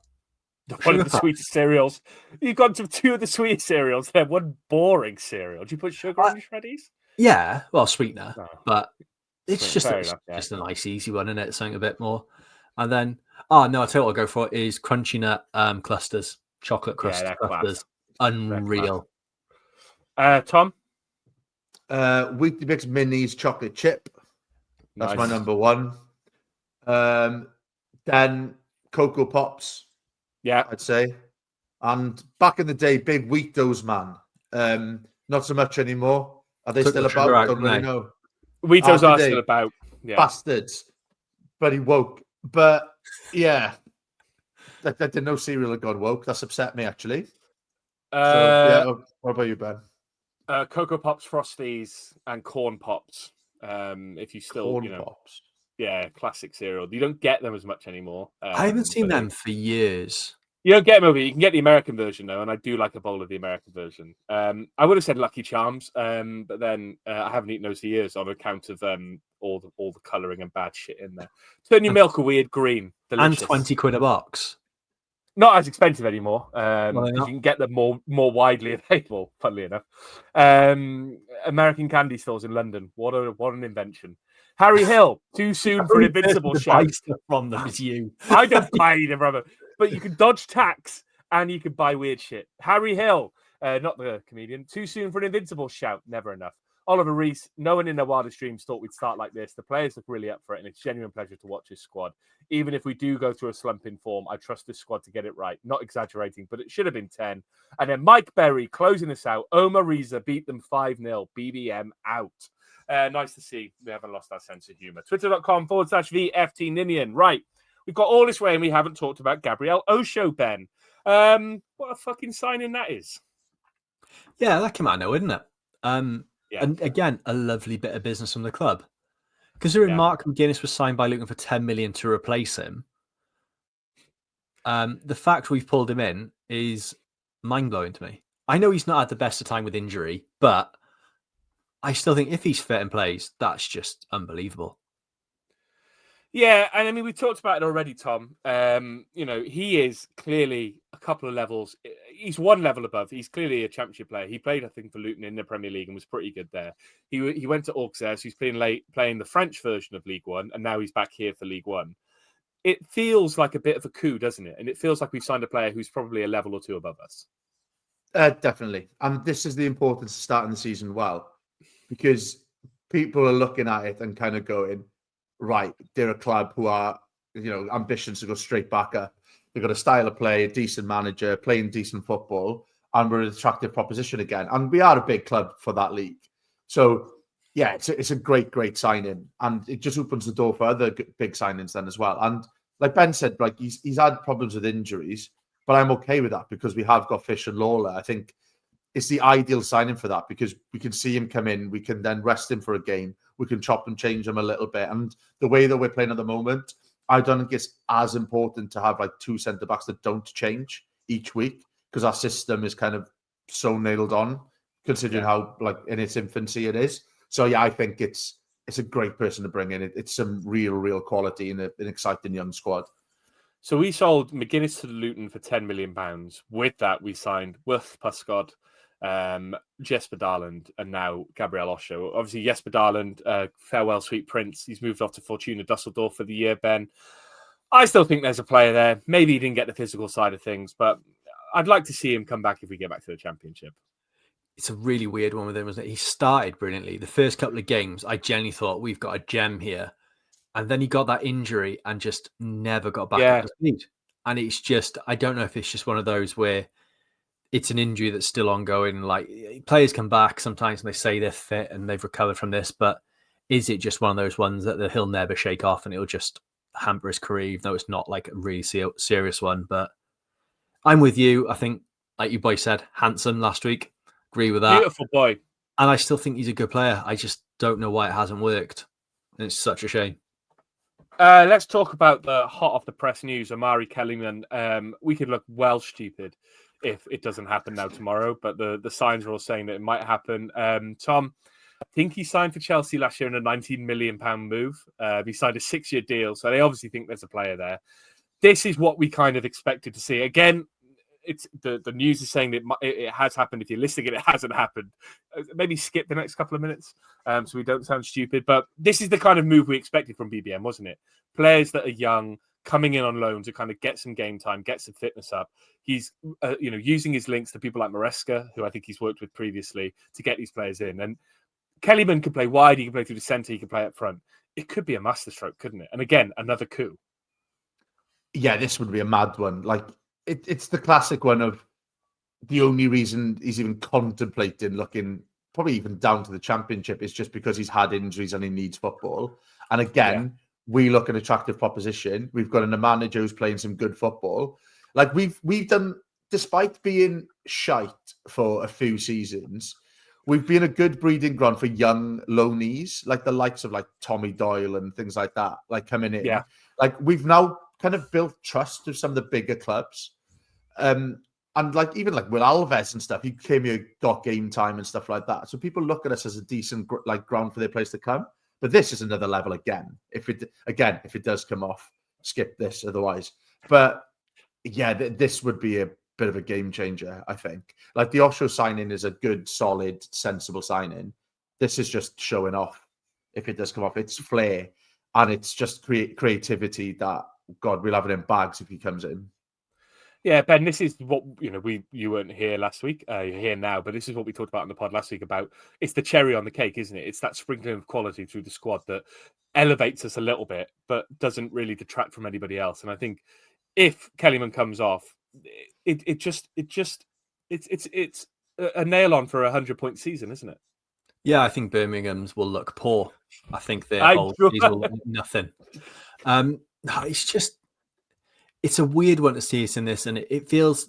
One of the sweetest cereals. You've got 2 of the sweetest cereals there. One boring cereal. Do you put sugar on your Shreddies? Yeah, well, sweetener. No. But it's just a nice, easy one, isn't it? Something a bit more. And then, I'll tell you what I'll go for is Crunchy Nut clusters. Chocolate crust clusters. Unreal. Tom? Wheatie Bix Minis chocolate chip. That's my number 1. Then Cocoa Pops. Yeah, I'd say. And back in the day, big Wheatos man. Not so much anymore. Are they still about? I don't really know. Wheatos are still about. Yeah. Bastards. But he woke. But yeah, I didn't know cereal had gone woke. That's upset me, actually. What about you, Ben? Cocoa Pops, Frosties, and Corn Pops. If you still, Corn Pops. Yeah, classic cereal. You don't get them as much anymore. I haven't seen them for years. You don't get them over. You can get the American version though, and I do like a bowl of the American version. I would have said Lucky Charms, but then I haven't eaten those for years on account of all the colouring and bad shit in there. Turn your milk a weird green. Delicious. And 20 quid a box. Not as expensive anymore. You can get them more widely available. Funnily enough, American candy stores in London. What an invention. Harry Hill, too soon for an invincible shout. From them is you. I don't buy either, brother. But you can dodge tax and you can buy weird shit. Harry Hill, not the comedian, too soon for an invincible shout. Never enough. Oliver Rees, no one in their wildest dreams thought we'd start like this. The players look really up for it, and it's a genuine pleasure to watch this squad. Even if we do go through a slump in form, I trust this squad to get it right. Not exaggerating, but it should have been 10. And then Mike Berry closing us out. Omar Reza beat them 5-0. BBM out. Nice to see we haven't lost our sense of humour. Twitter.com/VFT Ninian. Right. We've got all this way and we haven't talked about Gabriel Osho, Ben. What a fucking signing that is. Yeah, that came out of nowhere, didn't it? Yeah. And again, a lovely bit of business from the club. Considering Mark McGuinness was signed by Luton for 10 million to replace him, the fact we've pulled him in is mind-blowing to me. I know he's not had the best of time with injury, but I still think if he's fit and plays, that's just unbelievable. Yeah, and I mean we talked about it already, Tom. He is clearly a couple of levels. He's one level above. He's clearly a championship player. He played, I think, for Luton in the Premier League and was pretty good there. He went to Auxerre, so he's playing the French version of League One, and now he's back here for League One. It feels like a bit of a coup, doesn't it? And it feels like we've signed a player who's probably a level or two above us. Definitely. And this is the importance of starting the season well, because people are looking at it and kind of going, right, they're a club who are, ambitions to go straight back up. They've got a style of play, a decent manager, playing decent football, and we're an attractive proposition again. And we are a big club for that league. So, yeah, it's a great signing. And it just opens the door for other big signings then as well. And like Ben said, like he's had problems with injuries, but I'm okay with that because we have got Fish and Lawler. I think it's the ideal signing for that because we can see him come in. We can then rest him for a game. We can chop and change him a little bit. And the way that we're playing at the moment, I don't think it's as important to have like two centre-backs that don't change each week because our system is kind of so nailed on considering how like in its infancy it is. So yeah, I think it's a great person to bring in. It's some real quality in an exciting young squad. So we sold McGuinness to Luton for £10 million. With that, we signed Worth Puscod, Jesper Darland, and now Gabriel Osho. Obviously, Jesper Darland, farewell, sweet prince. He's moved off to Fortuna Dusseldorf for the year, Ben. I still think there's a player there. Maybe he didn't get the physical side of things, but I'd like to see him come back if we get back to the Championship. It's a really weird one with him, wasn't it? He started brilliantly. The first couple of games, I genuinely thought we've got a gem here. And then he got that injury and just never got back up to speed. And it's just, I don't know if it's just one of those where it's an injury that's still ongoing. Like players come back sometimes and they say they're fit and they've recovered from this, but is it just one of those ones that he'll never shake off and it'll just hamper his career, even though it's not like a really serious one? But I'm with you. I think, like you boys said, handsome last week. Agree with that. Beautiful boy. And I still think he's a good player. I just don't know why it hasn't worked. And it's such a shame. Let's talk about the hot off the press news. Amari Kellyman. We could look well stupid if it doesn't happen now tomorrow, but the signs are all saying that it might happen. Tom, I think he signed for Chelsea last year in a £19 million move. He signed a 6-year deal, so they obviously think there's a player there. This is what we kind of expected to see. Again, it's the news is saying that it has happened. If you're listening, it hasn't happened. Maybe skip the next couple of minutes so we don't sound stupid. But this is the kind of move we expected from BBM, wasn't it? Players that are young, coming in on loan to kind of get some game time, get some fitness up. He's using his links to people like Maresca, who I think he's worked with previously, to get these players in. And Kellyman can play wide, he can play through the centre, he can play up front. It could be a masterstroke, couldn't it? And again, another coup. Yeah, this would be a mad one. Like, it's the classic one of the only reason he's even contemplating looking probably even down to the Championship is just because he's had injuries and he needs football. And again, we look at an attractive proposition. We've got a manager who's playing some good football. Like we've done, despite being shite for a few seasons, we've been a good breeding ground for young loanees, like the likes of like Tommy Doyle and things like that, like coming in. Yeah. Like we've now kind of built trust with some of the bigger clubs. And like even like Will Alves and stuff, he came here, got game time and stuff like that. So people look at us as a decent like ground for their players to come. But this is another level again. If it does come off, skip this otherwise. But yeah, this would be a bit of a game changer, I think. Like the Osho signing is a good, solid, sensible signing. This is just showing off. If it does come off, it's flair and it's just creativity that God, we'll have it in bags if he comes in. Yeah, Ben, this is what, you weren't here last week. You're here now, but this is what we talked about on the pod last week about it's the cherry on the cake, isn't it? It's that sprinkling of quality through the squad that elevates us a little bit, but doesn't really detract from anybody else. And I think if Kellyman comes off, it's a nail on for a 100-point season, isn't it? Yeah, I think Birmingham's will look poor. I think their whole season will look nothing. It's a weird one to see us in this, and it feels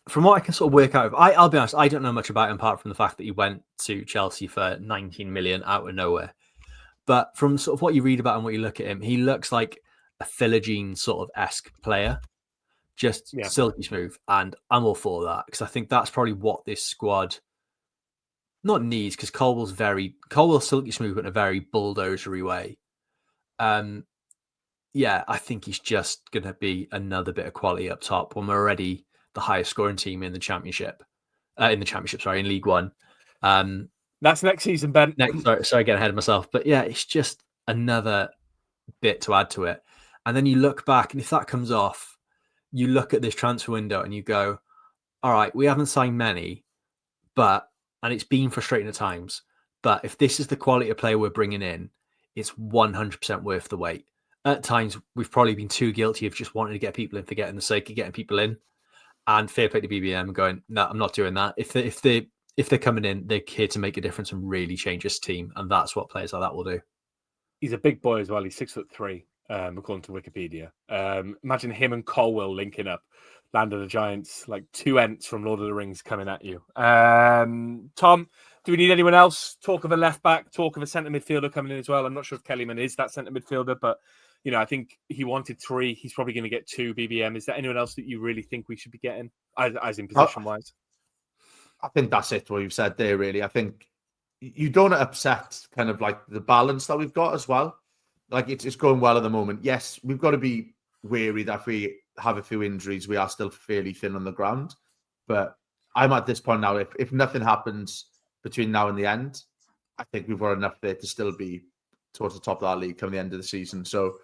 from what I can sort of work out. I'll be honest, I don't know much about him apart from the fact that he went to Chelsea for 19 million out of nowhere. But from sort of what you read about and what you look at him, he looks like a Philogene sort of esque player, just silky smooth, and I'm all for that because I think that's probably what this squad not needs because Colwell's silky smooth but in a very bulldozery way. yeah, I think he's just going to be another bit of quality up top when we're already the highest scoring team in the championship. In League One. That's next season, Ben. Sorry, getting ahead of myself. But yeah, it's just another bit to add to it. And then you look back, and if that comes off, you look at this transfer window and you go, all right, we haven't signed many, and it's been frustrating at times. But if this is the quality of player we're bringing in, it's 100% worth the wait. At times, we've probably been too guilty of just wanting to get people in for getting the sake of getting people in. And fair play to BBM going, no, I'm not doing that. If they're coming in, they're here to make a difference and really change this team. And that's what players like that will do. He's a big boy as well. He's 6'3", according to Wikipedia. Imagine him and Colwell linking up. Land of the Giants, like two Ents from Lord of the Rings coming at you. Tom, do we need anyone else? Talk of a left back, talk of a centre midfielder coming in as well. I'm not sure if Kellyman is that centre midfielder, but I think he wanted 3. He's probably going to get 2 BBM. Is there anyone else that you really think we should be getting, as in position-wise? I think that's it, what you've said there, really. I think you don't upset kind of like the balance that we've got as well. Like it's going well at the moment. Yes, we've got to be wary that if we have a few injuries, we are still fairly thin on the ground. But I'm at this point now, if nothing happens between now and the end, I think we've got enough there to still be towards the top of our league come the end of the season. So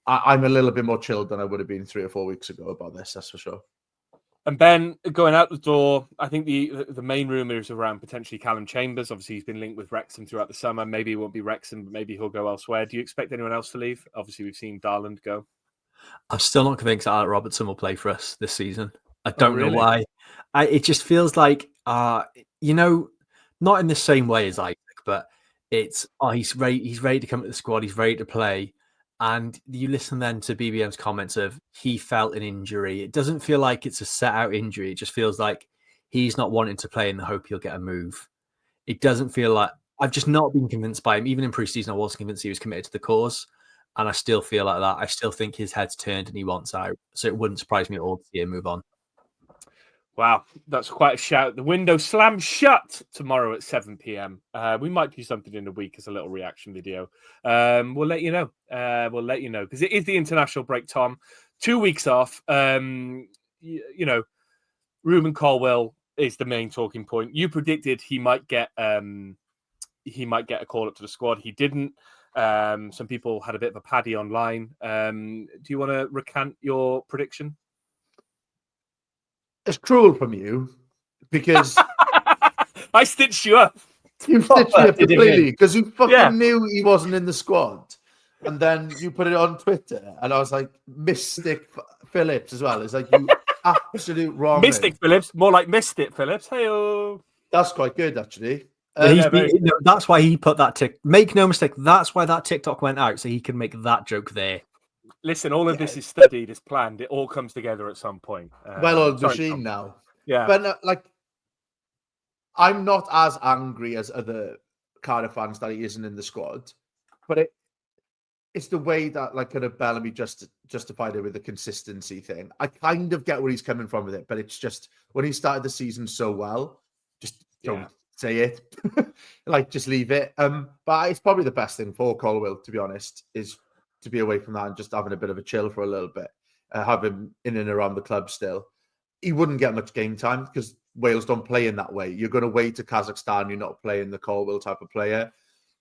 I'm a little bit more chilled than I would have been 3 or 4 weeks ago about this, that's for sure. And Ben, going out the door, I think the main rumour is around potentially Callum Chambers. Obviously, he's been linked with Wrexham throughout the summer. Maybe he won't be Wrexham, but maybe he'll go elsewhere. Do you expect anyone else to leave? Obviously, we've seen Darland go. I'm still not convinced that Alec Robertson will play for us this season. I don't really? know why. It just feels like, not in the same way as Isaac, but it's, he's ready to come to the squad. He's ready to play. And you listen then to BBM's comments of he felt an injury. It doesn't feel like it's a set out injury. It just feels like he's not wanting to play in the hope he'll get a move. It doesn't feel like, I've just not been convinced by him. Even in preseason, I wasn't convinced he was committed to the cause. And I still feel like that. I still think his head's turned and he wants out. So it wouldn't surprise me at all to see him move on. Wow, that's quite a shout. The window slams shut tomorrow at 7 p.m. We might do something in a week as a little reaction video. We'll let you know. Because it is the international break, Tom. 2 weeks off. Ruben Colwell is the main talking point. You predicted he might get a call up to the squad. He didn't. Some people had a bit of a paddy online. Do you want to recant your prediction? It's cruel from you because I stitched you up. You stitched me up completely because you fucking knew he wasn't in the squad, and then you put it on Twitter, and I was like, Mystic Phillips as well. It's like you absolute wrong. Mystic Phillips, more like Mystic Phillips. Hey, that's quite good actually. That's why he put that tick. Make no mistake, that's why that TikTok went out, so he can make that joke there. Listen, all of this is studied, it's planned. It all comes together at some point. Well-oiled machine now. Yeah. But I'm not as angry as other Cardiff fans that he isn't in the squad. But it's the way that kind of Bellamy justified it with the consistency thing. I kind of get where he's coming from with it, but it's just when he started the season so well, just don't say it. Just leave it. But it's probably the best thing for Colwell, to be honest, is to be away from that and just having a bit of a chill for a little bit. Have him in and around the club still. He wouldn't get much game time because Wales don't play in that way. You're going away to Kazakhstan, you're not playing the Colwell type of player.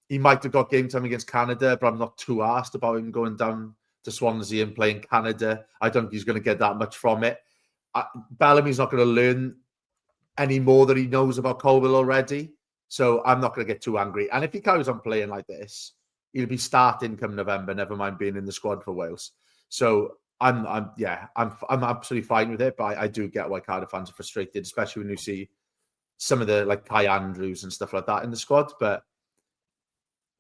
He might have got game time against Canada, but I'm not too asked about him going down to Swansea and playing Canada. I don't think he's going to get that much from it. Bellamy's not going to learn any more that he knows about Colwell already. So I'm not going to get too angry. And if he carries on playing like this, he'll be starting come November, never mind being in the squad for Wales. So I'm absolutely fine with it, but I do get why Cardiff fans are frustrated, especially when you see some of the Kai Andrews and stuff like that in the squad. But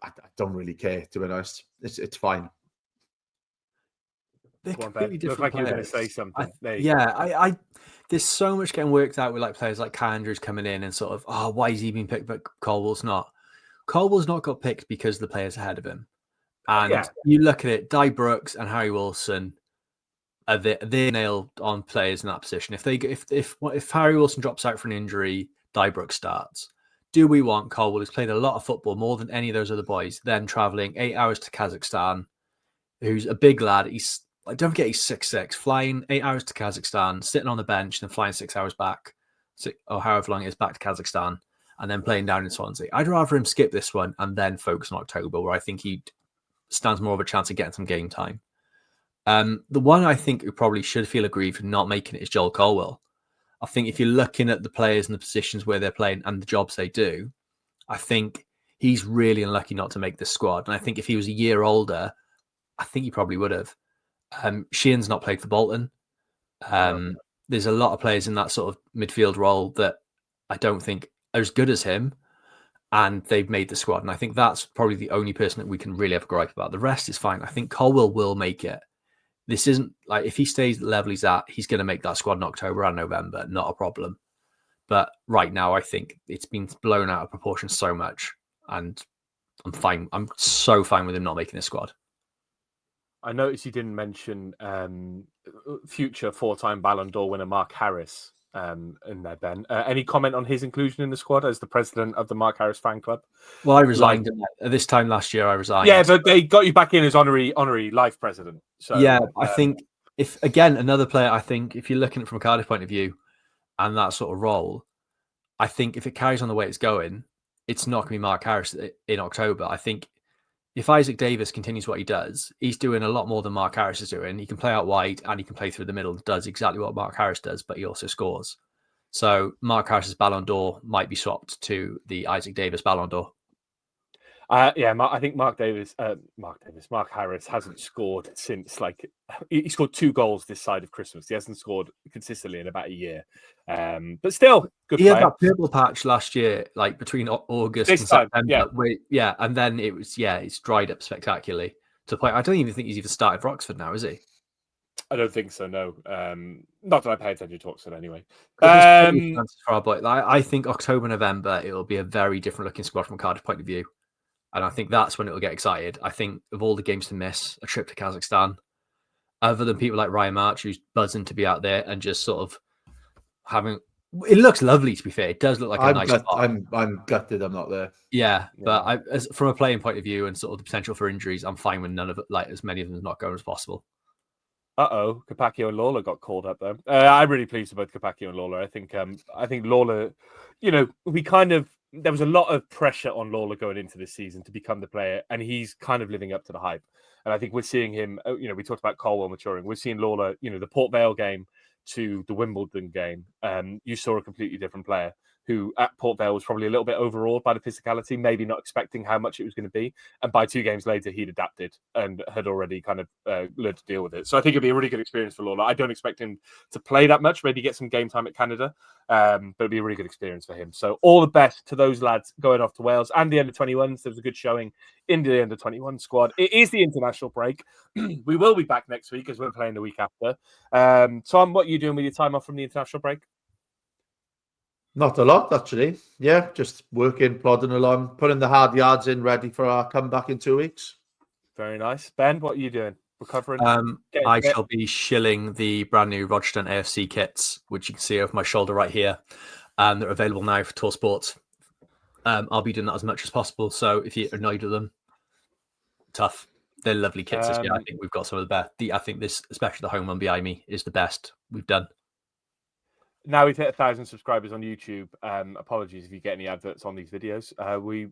I don't really care, to be honest. It's fine. They're completely different. Look like you're going to say something. There's so much getting worked out with players like Kai Andrews coming in and sort of, why is he being picked, but Colwell's not. Colwell's not got picked because the players ahead of him. And you look at it, Di Brooks and Harry Wilson are they're nailed on players in that position. If Harry Wilson drops out for an injury, Di Brooks starts. Do we want Colwell, who's played a lot of football, more than any of those other boys, then travelling 8 hours to Kazakhstan, who's a big lad. Don't forget he's 6'6", flying 8 hours to Kazakhstan, sitting on the bench, and then flying 6 hours back, or however long it is back to Kazakhstan, and then playing down in Swansea. I'd rather him skip this one and then focus on October, where I think he stands more of a chance of getting some game time. The one I think who probably should feel aggrieved for not making it is Joel Colwell. I think if you're looking at the players and the positions where they're playing and the jobs they do, I think he's really unlucky not to make this squad. And I think if he was a year older, I think he probably would have. Sheehan's not played for Bolton. There's a lot of players in that sort of midfield role that I don't think are as good as him, and they've made the squad. And I think that's probably the only person that we can really have a gripe about. The rest is fine. I think Colwell will make it. This isn't like, if he stays at the level he's at, he's going to make that squad in October and November. Not a problem. But right now, I think it's been blown out of proportion so much, and I'm fine. I'm so fine with him not making this squad. I noticed you didn't mention future 4-time Ballon d'Or winner Mark Harris in there, Ben. Any comment on his inclusion in the squad as the president of the Mark Harris fan club? Well, I resigned at this time last year. I resigned. Yeah, but they got you back in as honorary life president. So yeah, I think if, again, another player, I think if you're looking at it from a Cardiff point of view and that sort of role, I think if it carries on the way it's going, it's not going to be Mark Harris in October. I think if Isaac Davis continues what he does, he's doing a lot more than Mark Harris is doing. He can play out wide and he can play through the middle. Does exactly what Mark Harris does, but he also scores. So Mark Harris's Ballon d'Or might be swapped to the Isaac Davis Ballon d'Or. I think Mark Harris hasn't scored since, like, he scored 2 goals this side of Christmas. He hasn't scored consistently in about a year. But still, good player. He had that purple patch last year, like between August and September. And then it's dried up spectacularly to play. I don't even think he's even started for Oxford now, is he? I don't think so, no. Not that I pay attention to Oxford anyway. I think October, November, it'll be a very different looking squad from a Cardiff point of view. And I think that's when it'll get excited. I think of all the games to miss, a trip to Kazakhstan, other than people like Ryan March, who's buzzing to be out there and just sort of having... It looks lovely, to be fair. It does look like a nice spot. I'm gutted I'm not there. Yeah. But from a playing point of view and sort of the potential for injuries, I'm fine with none of it, like as many of them not going as possible. Capaccio and Lawler got called up though. I'm really pleased with both Capaccio and Lawler. I think Lawler, there was a lot of pressure on Lawler going into this season to become the player, and he's kind of living up to the hype. And I think we're seeing him, we talked about Colwell maturing. We're seeing Lawler, the Port Vale game to the Wimbledon game. You saw a completely different player who at Port Vale was probably a little bit overawed by the physicality, maybe not expecting how much it was going to be. And by 2 games later, he'd adapted and had already kind of learned to deal with it. So I think it'd be a really good experience for Lawler. I don't expect him to play that much, maybe get some game time at Canada, but it'd be a really good experience for him. So all the best to those lads going off to Wales and the under-21s. There was a good showing in the under-21 squad. It is the international break. We will be back next week as we're playing the week after. Tom, what are you doing with your time off from the international break? Not a lot, actually. Yeah, just working, plodding along, putting the hard yards in, ready for our comeback in 2 weeks. Very nice. Ben, what are you doing? Recovering? I shall be shilling the brand new Rochester AFC kits, which you can see over my shoulder right here. They're available now for Tour Sports. I'll be doing that as much as possible. So if you're annoyed with them, tough. They're lovely kits. I think we've got some of the best. I think this, especially the home one behind me, is the best we've done. Now we've hit 1,000 subscribers on YouTube. Apologies if you get any adverts on these videos. We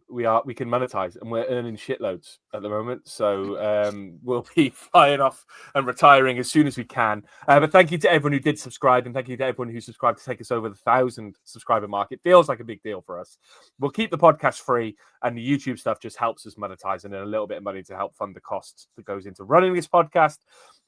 can monetize, and we're earning shitloads at the moment. So we'll be flying off and retiring as soon as we can. But thank you to everyone who did subscribe, and thank you to everyone who subscribed to take us over the 1,000 subscriber mark. It feels like a big deal for us. We'll keep the podcast free, and the YouTube stuff just helps us monetize and earn a little bit of money to help fund the costs that goes into running this podcast.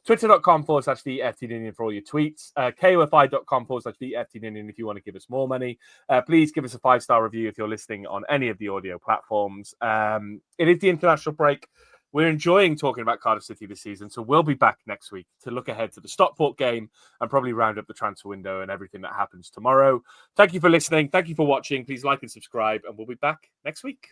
Twitter.com/VFT Ninian for all your tweets. KOFI.com/VFT Ninian if you want to give us more money. Please give us a 5-star review if you're listening on any of the audio platforms. It is the international break. We're enjoying talking about Cardiff City this season, so we'll be back next week to look ahead to the Stockport game and probably round up the transfer window and everything that happens tomorrow. Thank you for listening. Thank you for watching. Please like and subscribe, and we'll be back next week.